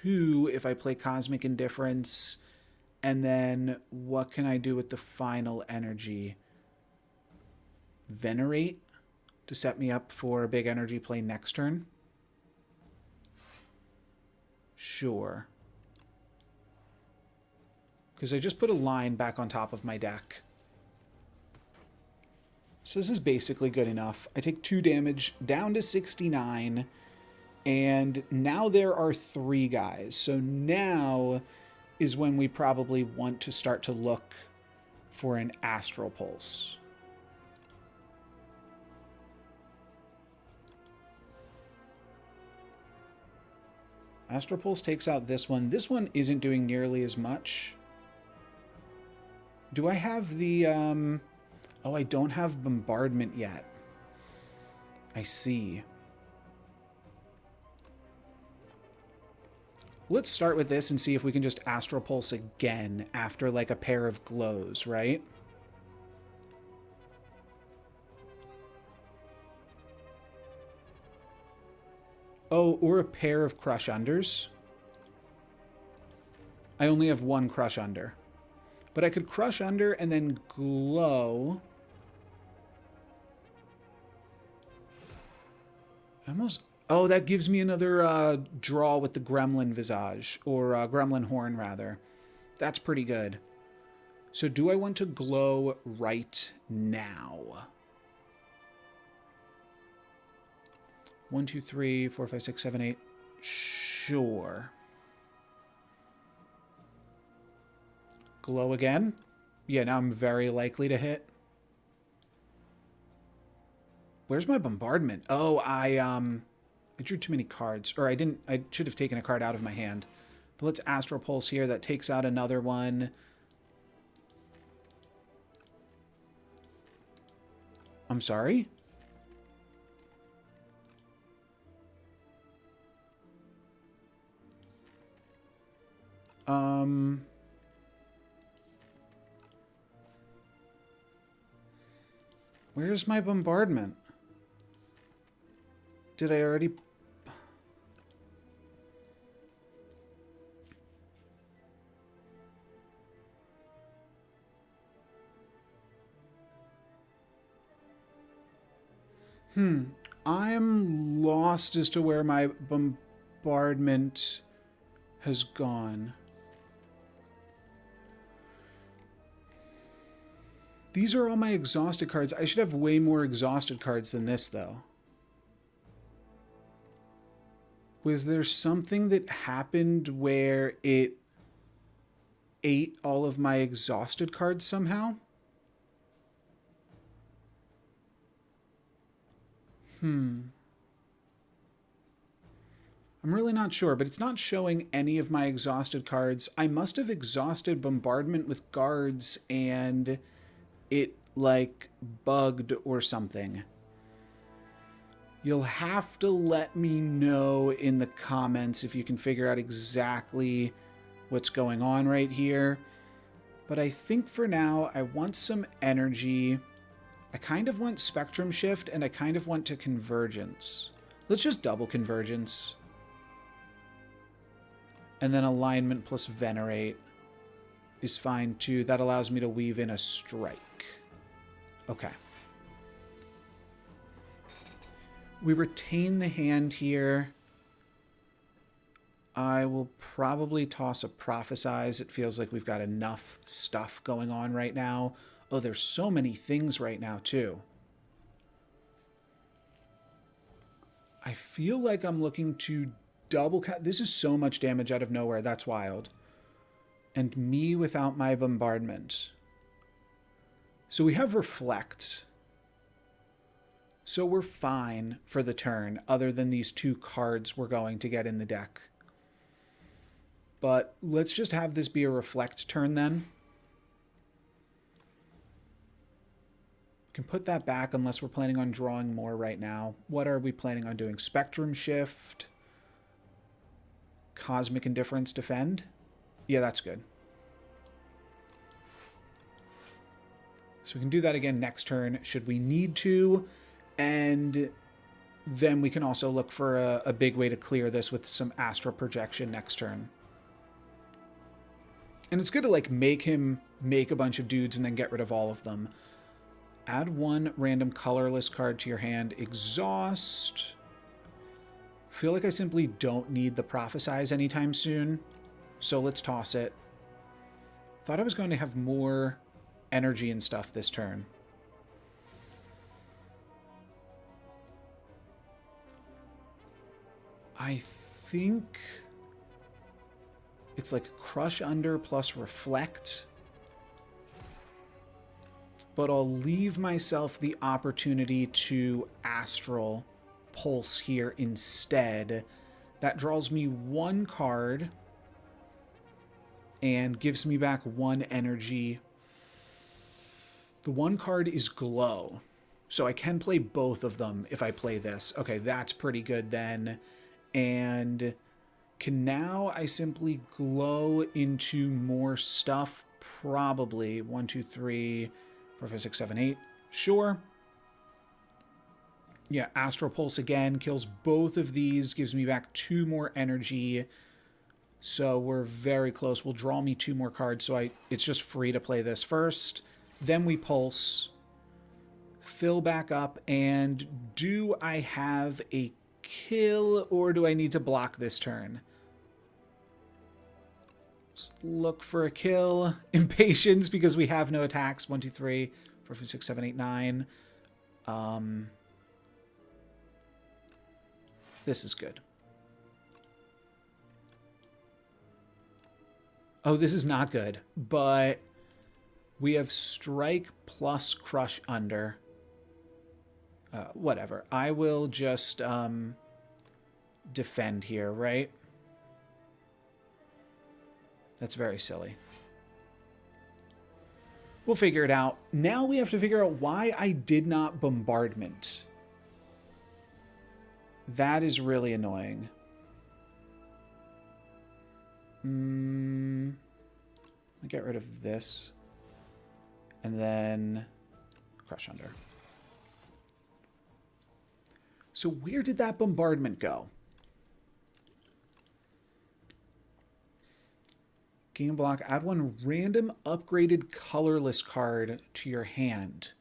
2 if I play cosmic indifference. And then what can I do with the final energy? Venerate to set me up for a big energy play next turn. Sure. Because I just put a line back on top of my deck. So this is basically good enough. I take 2 damage down to 69. And now there are 3 guys. So now is when we probably want to start to look for an Astral Pulse. Astral Pulse takes out this one. This one isn't doing nearly as much. Do I have the... Oh, I don't have Bombardment yet. I see. Let's start with this and see if we can just Astral Pulse again after like a pair of glows, right? Oh, or a pair of Crush Unders. I only have 1 Crush Under. But I could Crush Under and then glow. Almost... Oh, that gives me another draw with the Gremlin Visage, or Gremlin Horn, rather. That's pretty good. So do I want to glow right now? 1, 2, 3, 4, 5, 6, 7, 8. Sure. Glow again? Yeah, now I'm very likely to hit. Where's my Bombardment? Oh, I drew too many cards. Or I didn't... I should have taken a card out of my hand. But let's Astral Pulse here. That takes out another one. I'm sorry? Where's my Bombardment? Did I already... I'm lost as to where my Bombardment has gone. These are all my exhausted cards. I should have way more exhausted cards than this, though. Was there something that happened where it ate all of my exhausted cards somehow? I'm really not sure, but it's not showing any of my exhausted cards. I must have exhausted Bombardment with guards and it, like, bugged or something. You'll have to let me know in the comments if you can figure out exactly what's going on right here. But I think for now, I want some energy. I kind of want Spectrum Shift, and I kind of want to Convergence. Let's just double Convergence. And then Alignment plus Venerate is fine too. That allows me to weave in a Strike. Okay. We retain the hand here. I will probably toss a Prophesize. It feels like we've got enough stuff going on right now. Oh, there's so many things right now, too. I feel like I'm looking to double... This is so much damage out of nowhere. That's wild. And me without my Bombardment. So we have Reflect. So we're fine for the turn, other than these 2 cards we're going to get in the deck. But let's just have this be a Reflect turn then. Can put that back unless we're planning on drawing more right now. What are we planning on doing? Spectrum Shift. Cosmic Indifference, Defend. Yeah, that's good. So we can do that again next turn should we need to. And then we can also look for a big way to clear this with some Astral Projection next turn. And it's good to like make him make a bunch of dudes and then get rid of all of them. Add one random colorless card to your hand. Exhaust. Feel like I simply don't need the Prophesize anytime soon. So let's toss it. Thought I was going to have more energy and stuff this turn. I think it's like Crush Under plus Reflect. But I'll leave myself the opportunity to Astral Pulse here instead. That draws me one card and gives me back one energy. The one card is Glow, so I can play both of them if I play this. Okay, that's pretty good then. And can now I simply glow into more stuff? Probably. 1, 2, 3, 4, 5, 6, 7, 8. Sure. Yeah, Astral Pulse again kills both of these, gives me back 2 more energy. So we're very close. Will draw me 2 more cards, so it's just free to play this first. Then we pulse, fill back up, and do I have a kill or do I need to block this turn? Let's look for a kill. Impatience because we have no attacks. 1, 2, 3, 4, 5, 6, 7, 8, 9. This is good. Oh, this is not good, but we have Strike plus Crush Under. Whatever. I will just defend here, right? That's very silly. We'll figure it out. Now we have to figure out why I did not Bombardment. That is really annoying. I'll get rid of this. And then Crush Under. So where did that Bombardment go? Game block. Add one random upgraded colorless card to your hand.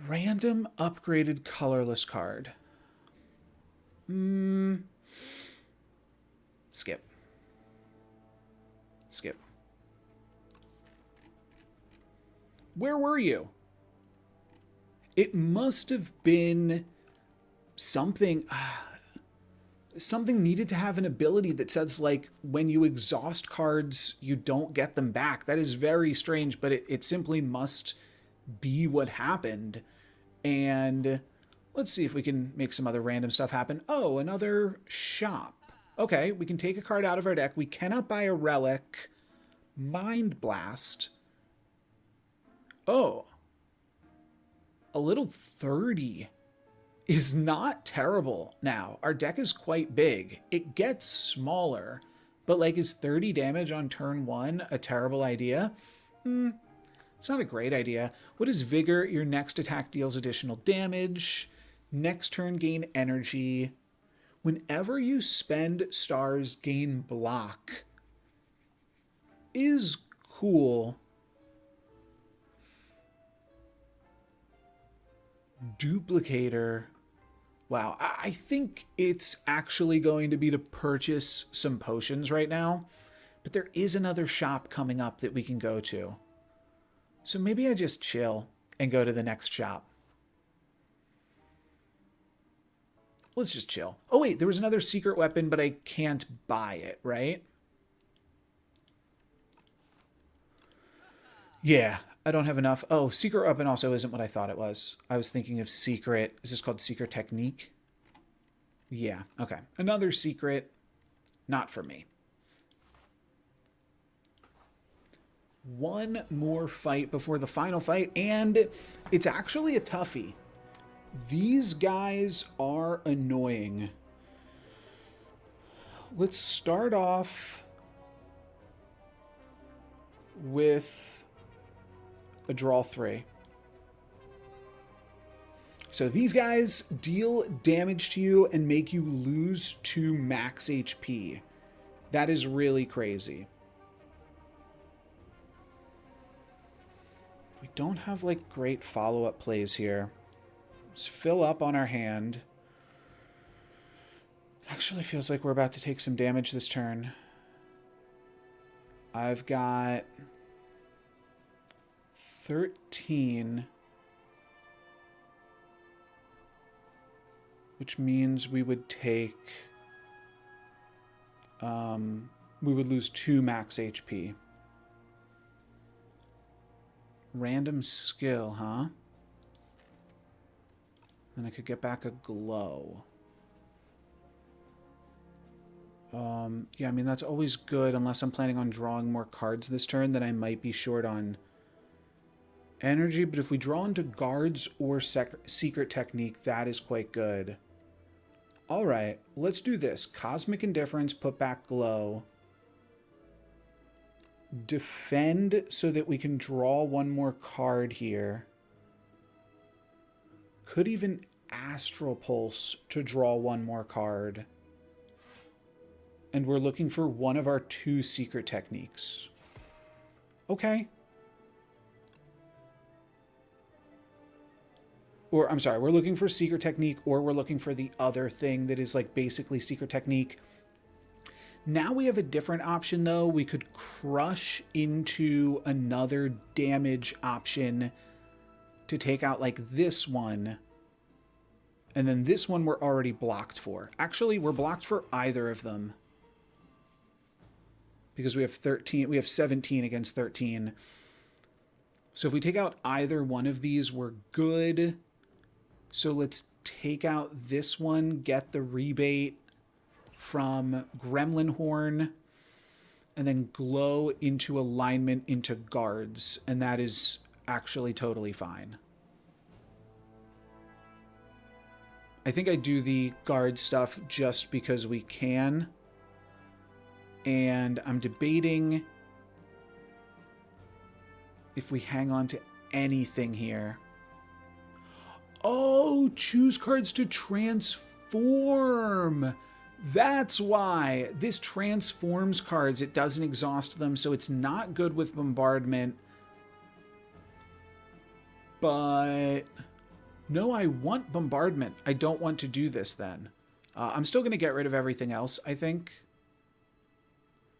Random upgraded colorless card. Skip. Skip. Where were you? It must have been something... something needed to have an ability that says, like, when you exhaust cards, you don't get them back. That is very strange, but it simply must be what happened. And let's see if we can make some other random stuff happen. Oh, another shop. Okay, we can take a card out of our deck. We cannot buy a relic. Mind Blast. Oh. A little 30 is not terrible now. Our deck is quite big. It gets smaller, but like, is 30 damage on turn 1 a terrible idea? It's not a great idea. What is Vigor? Your next attack deals additional damage. Next turn, gain energy. Whenever you spend stars, gain block. Is cool. Duplicator. Wow, I think it's actually going to be to purchase some potions right now. But there is another shop coming up that we can go to. So maybe I just chill and go to the next shop. Let's just chill. Oh wait, there was another secret weapon, but I can't buy it, right? Yeah, I don't have enough. Oh, secret weapon also isn't what I thought it was. I was thinking of secret. Is this called secret technique? Yeah, okay. Another secret. Not for me. one more fight before the final fight, and it's actually a toughie. These guys are annoying. Let's start off with a draw 3. So these guys deal damage to you and make you lose 2 max HP. That is really crazy. We don't have like great follow-up plays here. Let's fill up on our hand. Actually feels like we're about to take some damage this turn. I've got 13, which means we would take, we would lose 2 max HP. Random skill, huh? Then I could get back a glow. Yeah, I mean, that's always good unless I'm planning on drawing more cards this turn, then I might be short on energy. But if we draw into guards or secret technique, that is quite good. All right, let's do this. Cosmic Indifference, put back glow. Defend so that we can draw one more card here. Could even Astral Pulse to draw one more card. And we're looking for one of our 2 secret techniques. Okay. Or, I'm sorry, we're looking for secret technique, or we're looking for the other thing that is like basically secret technique. Now we have a different option though. We could crush into another damage option to take out like this one. And then this one we're already blocked for. Actually, we're blocked for either of them. Because we have 13, we have 17 against 13. So if we take out either one of these, we're good. So let's take out this one, get the rebate from Gremlin Horn, and then glow into alignment into guards. And that is actually totally fine. I think I do the guard stuff just because we can. And I'm debating if we hang on to anything here. Oh, choose cards to transform. That's why. This transforms cards. It doesn't exhaust them, so it's not good with bombardment. But no, I want bombardment. I don't want to do this then. I'm still going to get rid of everything else, I think.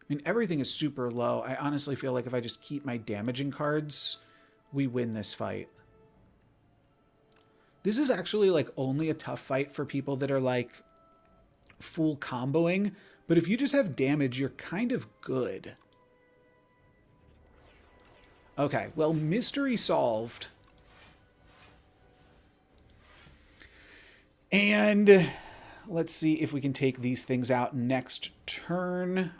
I mean, everything is super low. I honestly feel like if I just keep my damaging cards, we win this fight. This is actually like only a tough fight for people that are like full comboing. But if you just have damage, you're kind of good. Okay, well, mystery solved. And let's see if we can take these things out next turn.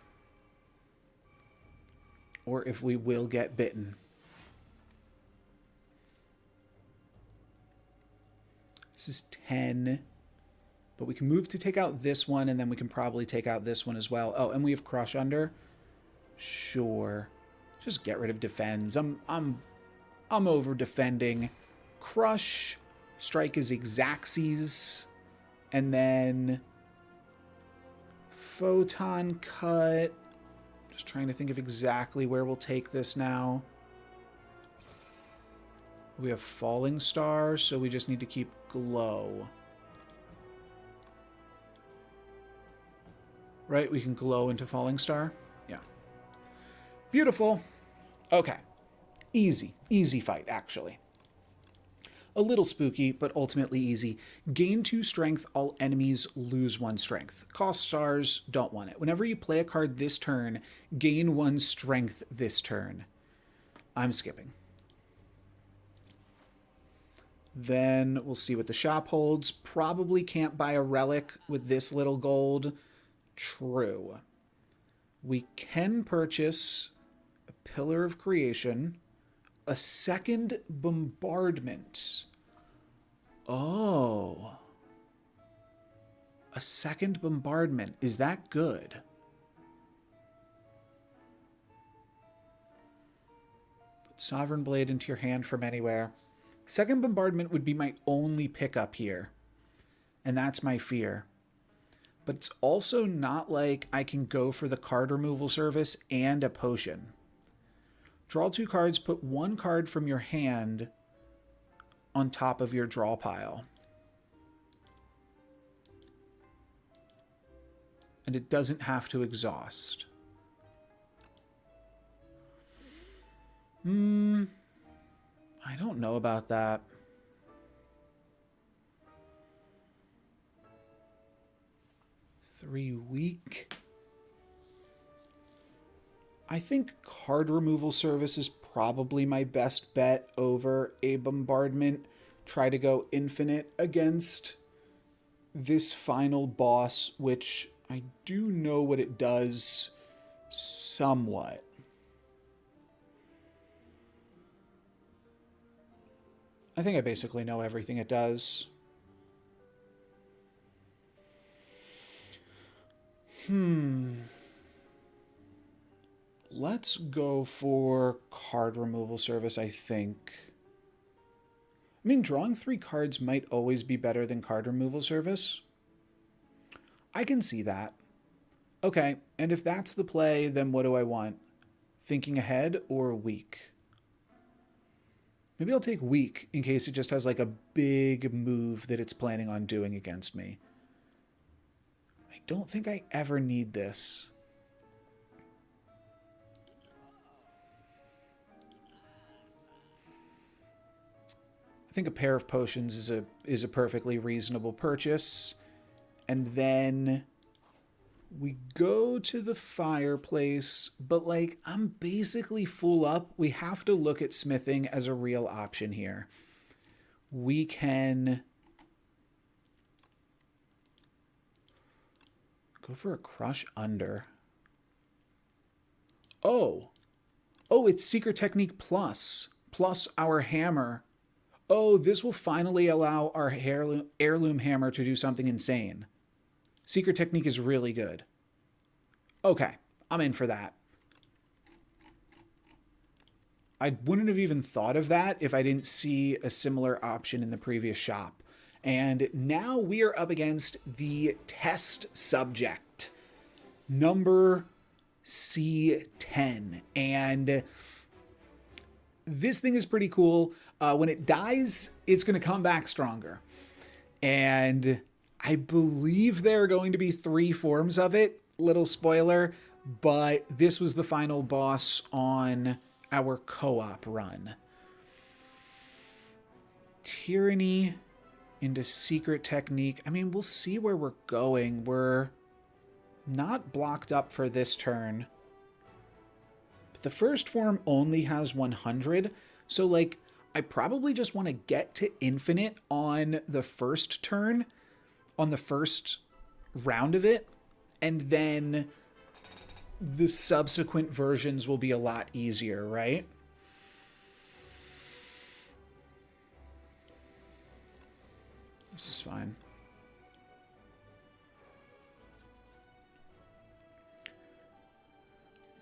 Or if we will get bitten. This is 10. But we can move to take out this one, and then we can probably take out this one as well. Oh, and we have Crush under. Sure. Just get rid of defends. I'm over defending. Crush. Strike is Exacxes. And then Photon Cut. Just trying to think of exactly where we'll take this now. We have Falling Star, so we just need to keep Glow. Right? We can glow into Falling Star? Yeah. Beautiful. Okay. Easy. Easy fight, actually. A little spooky, but ultimately easy. Gain 2 strength, all enemies lose 1 strength. Cost stars, don't want it. Whenever you play a card this turn, gain 1 strength this turn. I'm skipping. Then we'll see what the shop holds. Probably can't buy a relic with this little gold. True. We can purchase a Pillar of Creation, a second bombardment. Oh. A second bombardment. Is that good? Put Sovereign Blade into your hand from anywhere. Second bombardment would be my only pickup here. And that's my fear. But it's also not like I can go for the card removal service and a potion. Draw 2 cards, put 1 card from your hand on top of your draw pile. And it doesn't have to exhaust. I don't know about that. Three weak. I think card removal service is probably my best bet over a bombardment. Try to go infinite against this final boss, which I do know what it does somewhat. I think I basically know everything it does. Let's go for card removal service, I think. I mean, drawing 3 cards might always be better than card removal service. I can see that. Okay, and if that's the play, then what do I want? Thinking ahead or weak? Maybe I'll take weak in case it just has like a big move that it's planning on doing against me. I don't think I ever need this. I think a pair of potions is a perfectly reasonable purchase. And then we go to the fireplace, but like I'm basically full up. We have to look at smithing as a real option here. We can go for a crush under. Oh, it's Secret Technique plus our hammer. Oh, this will finally allow our heirloom hammer to do something insane. Secret Technique is really good. Okay, I'm in for that. I wouldn't have even thought of that if I didn't see a similar option in the previous shop. And now we are up against the test subject, number C10. And this thing is pretty cool. When it dies, it's going to come back stronger. And I believe there are going to be 3 forms of it. Little spoiler, but this was the final boss on our co-op run. Tyranny into Secret Technique. I mean, we'll see where we're going. We're not blocked up for this turn. But the first form only has 100. So, like, I probably just want to get to infinite on the first turn, on the first round of it, and then the subsequent versions will be a lot easier, right? This is fine.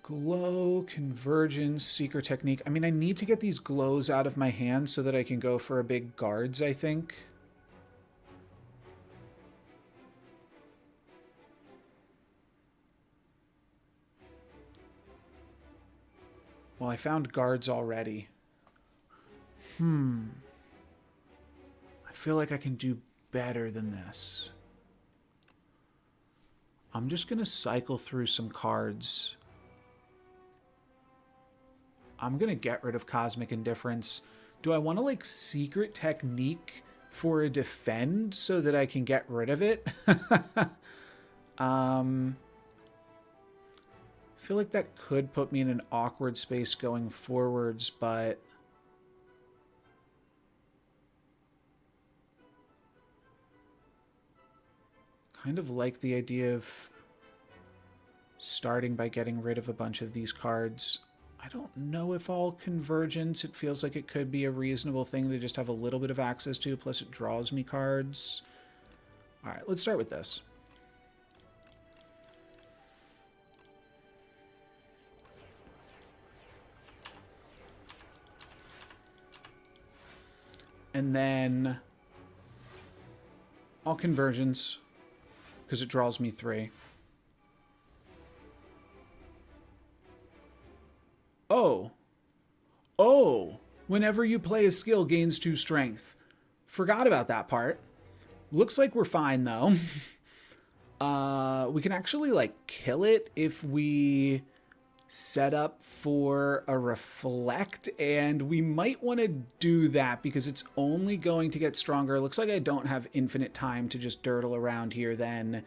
Glow, Convergence, Secret Technique. I mean, I need to get these glows out of my hand so that I can go for a big guards, I think. Well, I found guards already. I feel like I can do better than this. I'm just going to cycle through some cards. I'm going to get rid of Cosmic Indifference. Do I want to, like, Secret Technique for a defend so that I can get rid of it? I feel like that could put me in an awkward space going forwards, but kind of like the idea of starting by getting rid of a bunch of these cards. I don't know if all convergence, it feels like it could be a reasonable thing to just have a little bit of access to, plus it draws me cards. All right, let's start with this. And then all convergence, because it draws me 3. Oh. Oh. Whenever you play a skill, gains 2 strength. Forgot about that part. Looks like we're fine, though. We can actually, like, kill it if we set up for a reflect, and we might want to do that because it's only going to get stronger. Looks like I don't have infinite time to just dirtle around here then.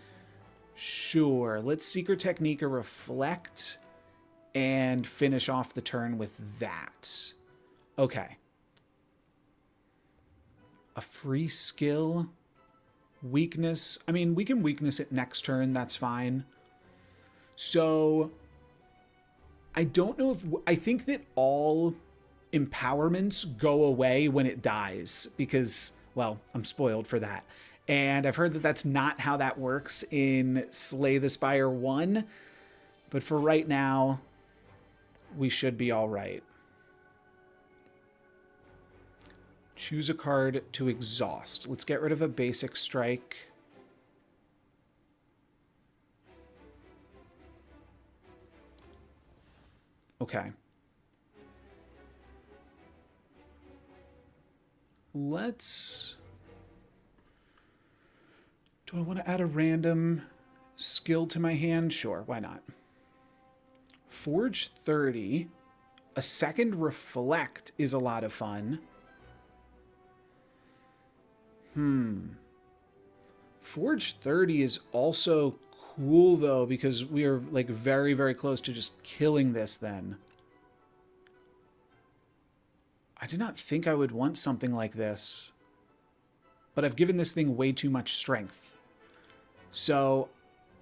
Sure, let's secret technique a reflect and finish off the turn with that. Okay. A free skill. Weakness. I mean, we can weakness it next turn. That's fine. So I don't know if... I think that all empowerments go away when it dies because, well, I'm spoiled for that. And I've heard that that's not how that works in Slay the Spire 1. But for right now, we should be all right. Choose a card to exhaust. Let's get rid of a basic strike. Okay. Let's... Do I want to add a random skill to my hand? Sure, why not? Forge 30. A second reflect is a lot of fun. Forge 30 is also cool, though, because we are, like, very, very close to just killing this then. I did not think I would want something like this. But I've given this thing way too much strength. So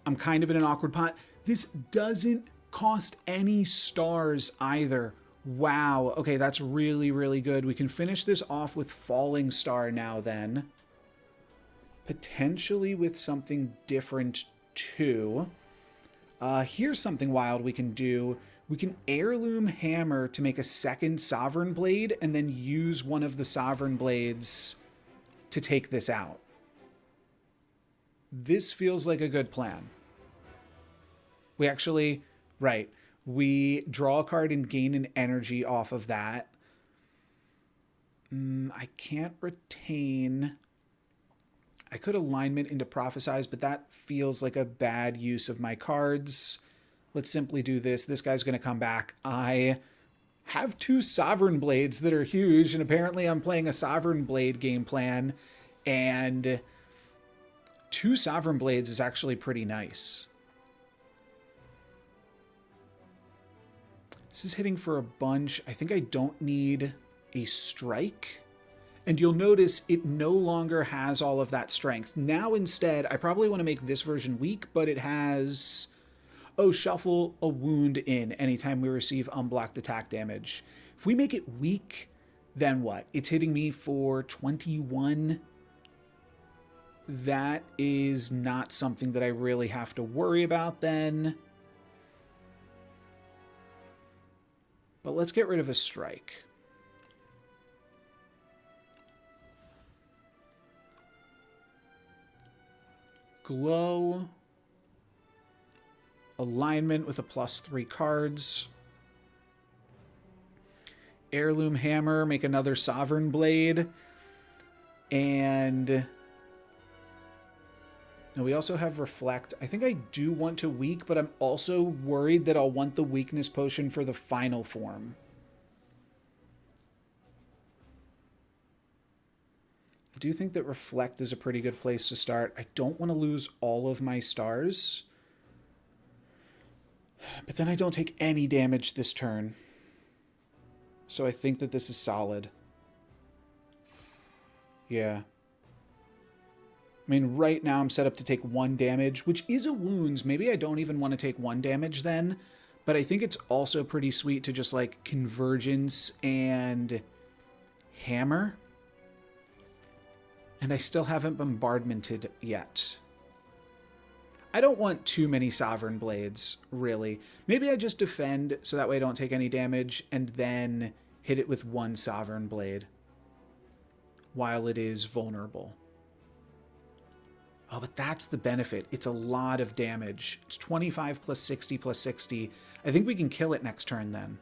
I'm kind of in an awkward pot. This doesn't cost any stars either. Wow. Okay, that's really, really good. We can finish this off with Falling Star now then. Potentially with something different too. Here's something wild we can do. We can Heirloom Hammer to make a second Sovereign Blade and then use one of the Sovereign Blades to take this out. This feels like a good plan. We actually, right, we draw a card and gain an energy off of that. I can't retain... I could alignment into Prophesize, but that feels like a bad use of my cards. Let's simply do this. This guy's going to come back. I have 2 Sovereign Blades that are huge, and apparently I'm playing a Sovereign Blade game plan, and 2 Sovereign Blades is actually pretty nice. This is hitting for a bunch. I think I don't need a strike. And you'll notice it no longer has all of that strength. Now instead, I probably want to make this version weak, but it has... Oh, shuffle a wound in anytime we receive unblocked attack damage. If we make it weak, then what? It's hitting me for 21. That is not something that I really have to worry about then. But let's get rid of a strike. Glow. Alignment with a +3 cards. Heirloom Hammer, make another Sovereign Blade. And now we also have Reflect. I think I do want to weak, but I'm also worried that I'll want the weakness potion for the final form. I do think that Reflect is a pretty good place to start. I don't want to lose all of my stars. But then I don't take any damage this turn. So I think that this is solid. Yeah. I mean, right now I'm set up to take 1 damage, which is a wounds. Maybe I don't even want to take 1 damage then. But I think it's also pretty sweet to just like convergence and hammer. And I still haven't bombardmented yet. I don't want too many Sovereign Blades, really. Maybe I just defend so that way I don't take any damage and then hit it with one Sovereign Blade while it is vulnerable. Oh, but that's the benefit. It's a lot of damage. It's 25 plus 60 plus 60. I think we can kill it next turn then.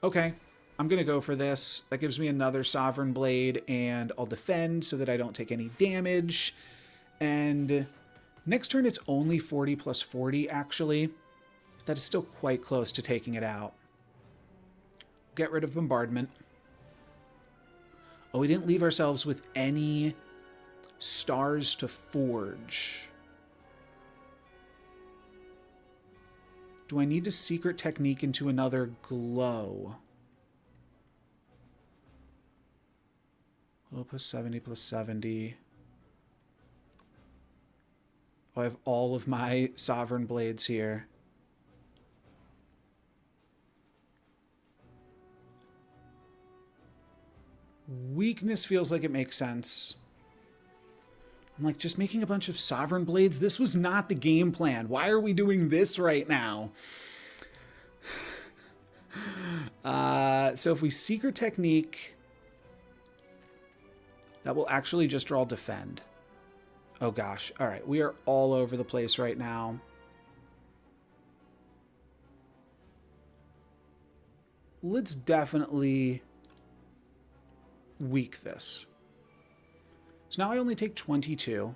Okay, I'm going to go for this. That gives me another Sovereign Blade, and I'll defend so that I don't take any damage. And next turn it's only 40 plus 40, actually. That is still quite close to taking it out. Get rid of bombardment. Oh, we didn't leave ourselves with any stars to forge. Do I need to secret technique into another glow? Oh, plus 70 plus 70. Oh, I have all of my Sovereign Blades here. Weakness feels like it makes sense. I'm like, just making a bunch of Sovereign Blades? This was not the game plan. Why are we doing this right now? So if we Secret Technique, that will actually just draw Defend. Oh gosh. All right, we are all over the place right now. Let's definitely weak this. So now I only take 22.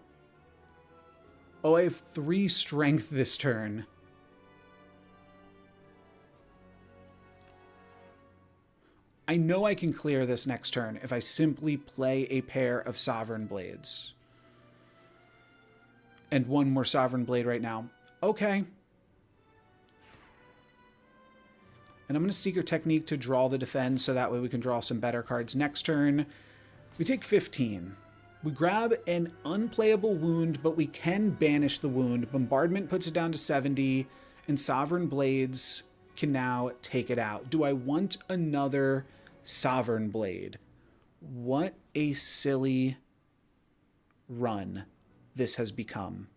Oh, I have 3 strength this turn. I know I can clear this next turn if I simply play a pair of Sovereign Blades. And one more Sovereign Blade right now. Okay. And I'm going to Secret Technique to draw the defend so that way we can draw some better cards next turn. We take 15. We grab an unplayable wound, but we can banish the wound. Bombardment puts it down to 70, and Sovereign Blades can now take it out. Do I want another Sovereign Blade? What a silly run this has become.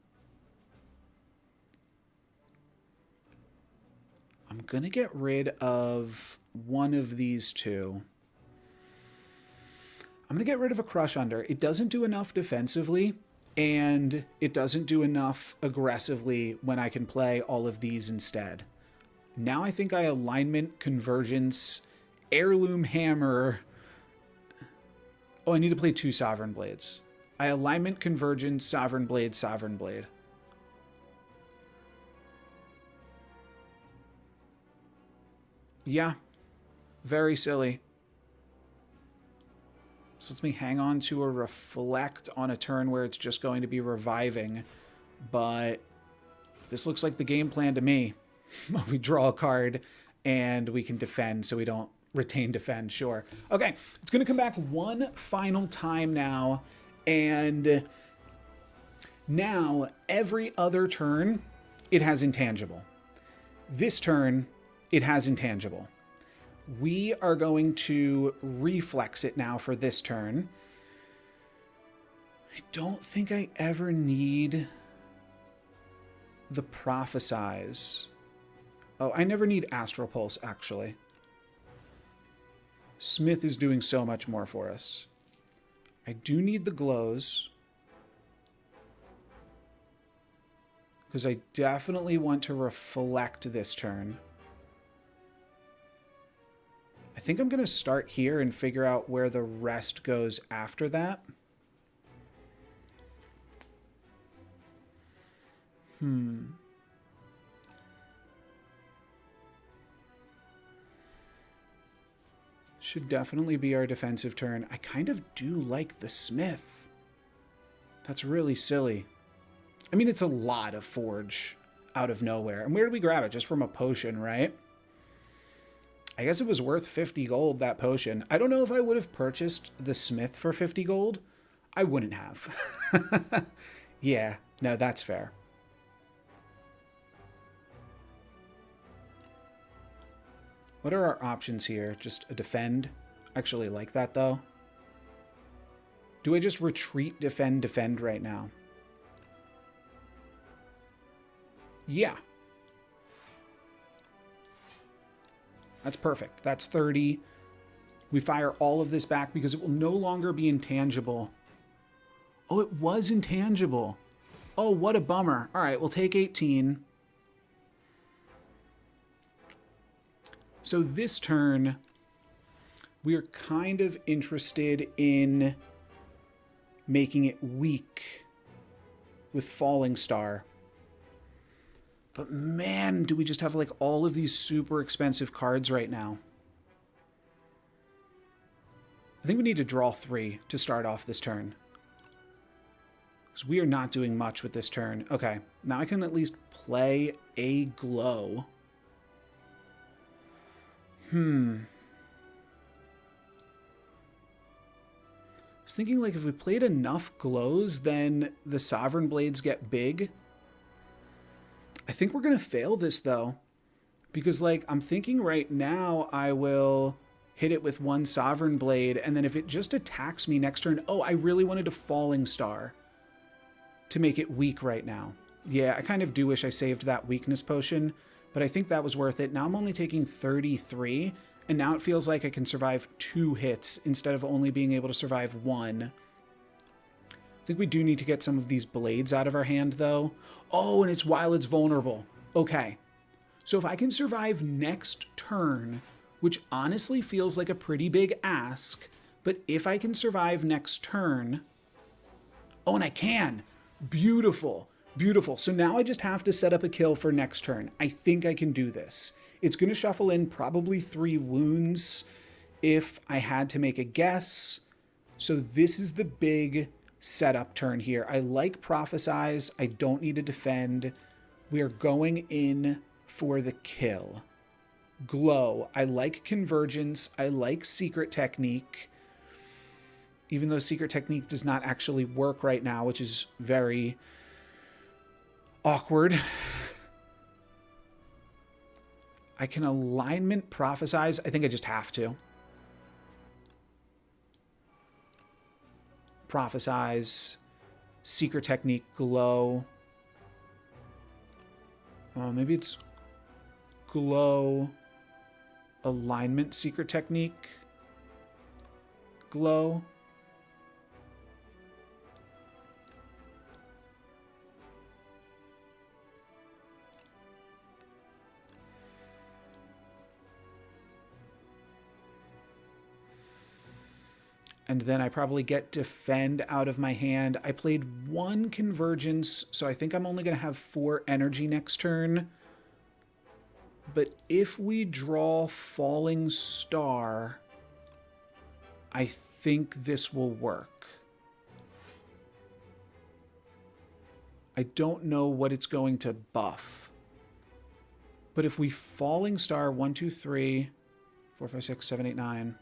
I'm going to get rid of one of these two. I'm going to get rid of a Crush Under. It doesn't do enough defensively, and it doesn't do enough aggressively when I can play all of these instead. Now I think I Alignment, Convergence, Heirloom Hammer. Oh, I need to play 2 Sovereign Blades. I Alignment, Convergence, Sovereign Blade, Sovereign Blade. Yeah, very silly. So lets me hang on to a Reflect on a turn where it's just going to be reviving. But this looks like the game plan to me. We draw a card and we can defend so we don't retain defend, sure. Okay, it's going to come back one final time now. And now every other turn, it has intangible. This turn, it has intangible. We are going to reflex it now for this turn. I don't think I ever need the Prophesize. Oh, I never need Astral Pulse, actually. Smith is doing so much more for us. I do need the Glows, because I definitely want to reflect this turn. I think I'm going to start here and figure out where the rest goes after that. Should definitely be our defensive turn. I kind of do like the Smith. That's really silly. I mean, it's a lot of Forge out of nowhere. And where did we grab it? Just from a potion, right? I guess it was worth 50 gold, that potion. I don't know if I would have purchased the Smith for 50 gold. I wouldn't have. Yeah, no, that's fair. What are our options here? Just a defend? I actually like that, though. Do I just retreat, defend, defend right now? Yeah. That's perfect. That's 30. We fire all of this back because it will no longer be intangible. Oh, it was intangible. Oh, what a bummer. All right, we'll take 18. So this turn, we are kind of interested in making it weak with Falling Star. But man, do we just have like all of these super expensive cards right now. I think we need to draw 3 to start off this turn. Because we are not doing much with this turn. Okay, now I can at least play a glow. I was thinking like if we played enough glows, then the Sovereign Blades get big. I think we're going to fail this though. Because like I'm thinking right now I will hit it with 1 Sovereign Blade, and then if it just attacks me next turn, oh, I really wanted a Falling Star to make it weak right now. Yeah, I kind of do wish I saved that weakness potion, but I think that was worth it. Now I'm only taking 33, and now it feels like I can survive 2 hits instead of only being able to survive 1. I think we do need to get some of these blades out of our hand, though. Oh, and it's while it's vulnerable. Okay. So if I can survive next turn, which honestly feels like a pretty big ask, but if I can survive next turn... Oh, and I can! Beautiful. Beautiful. So now I just have to set up a kill for next turn. I think I can do this. It's going to shuffle in probably 3 wounds if I had to make a guess. So this is the big setup turn here. I like Prophesize. I don't need to defend. We are going in for the kill. Glow. I like Convergence. I like Secret Technique. Even though Secret Technique does not actually work right now, which is very awkward. I can alignment Prophesize. I think I just have to. Prophesize. Secret Technique. Glow. Maybe it's Glow. Alignment. Secret Technique. Glow. And then I probably get Defend out of my hand. I played 1 Convergence, so I think I'm only going to have 4 energy next turn. But if we draw Falling Star, I think this will work. I don't know what it's going to buff. But if we Falling Star 1, 2, 3, 4, 5, 6, 7, 8, 9...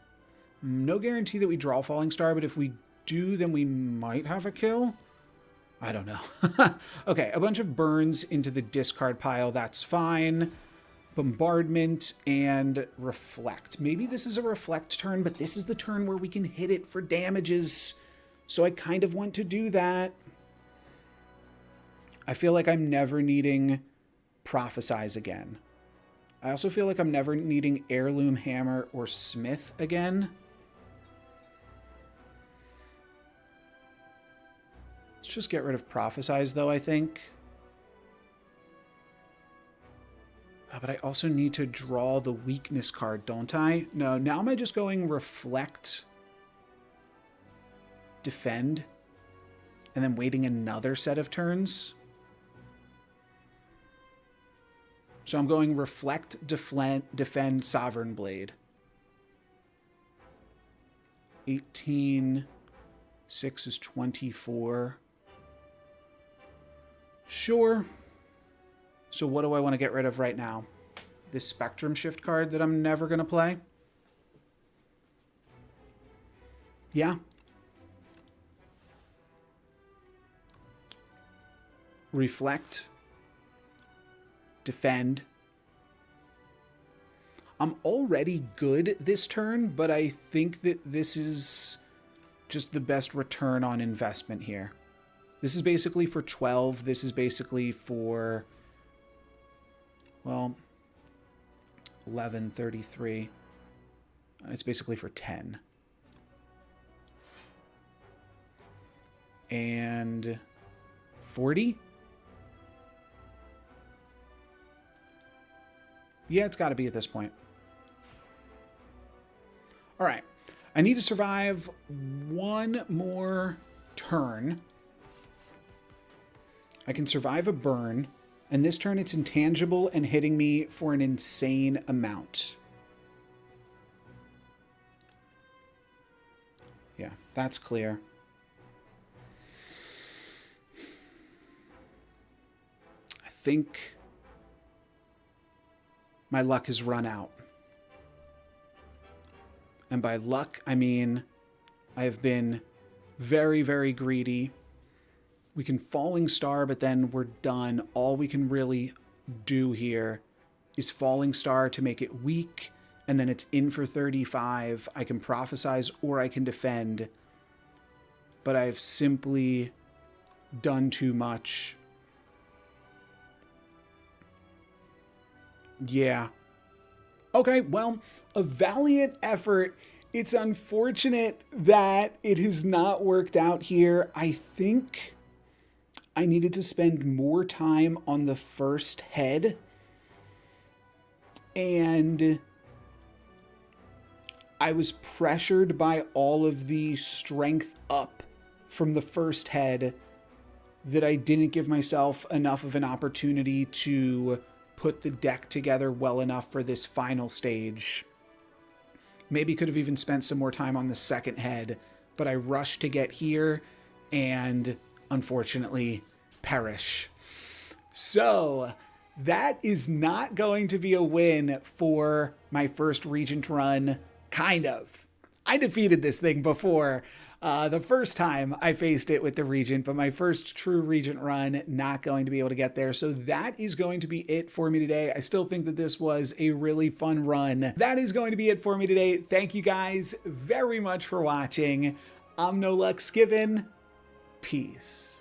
No guarantee that we draw Falling Star, but if we do, then we might have a kill. I don't know. Okay, a bunch of burns into the discard pile. That's fine. Bombardment and Reflect. Maybe this is a Reflect turn, but this is the turn where we can hit it for damages. So I kind of want to do that. I feel like I'm never needing Prophesize again. I also feel like I'm never needing Heirloom Hammer or Smith again. Let's just get rid of Prophesize, though, I think. But I also need to draw the weakness card, don't I? No, now am I just going Reflect, Defend, and then waiting another set of turns? So I'm going Reflect, Defend, Sovereign Blade. 18, 6 is 24. Sure. So what do I want to get rid of right now? This Spectrum Shift card that I'm never going to play? Yeah. Reflect. Defend. I'm already good this turn, but I think that this is just the best return on investment here. This is basically for 12. This is basically for, well, 11, 33. It's basically for 10. And 40? Yeah, it's got to be at this point. All right. I need to survive one more turn. I can survive a burn. And this turn it's intangible and hitting me for an insane amount. Yeah, that's clear. I think my luck has run out. And by luck, I mean I have been very, very greedy. We can Falling Star, but then we're done. All we can really do here is Falling Star to make it weak, and then it's in for 35. I can Prophesize or I can defend, but I've simply done too much. Yeah. Okay, well, a valiant effort. It's unfortunate that it has not worked out here. I think I needed to spend more time on the first head. And I was pressured by all of the strength up from the first head that I didn't give myself enough of an opportunity to put the deck together well enough for this final stage. Maybe could have even spent some more time on the second head, but I rushed to get here and unfortunately perish. So that is not going to be a win for my first Regent run. Kind of. I defeated this thing before. The first time I faced it with the Regent, but my first true Regent run, not going to be able to get there. So that is going to be it for me today. I still think that this was a really fun run. That is going to be it for me today. Thank you guys very much for watching. I'm NoLucksGiven. Peace.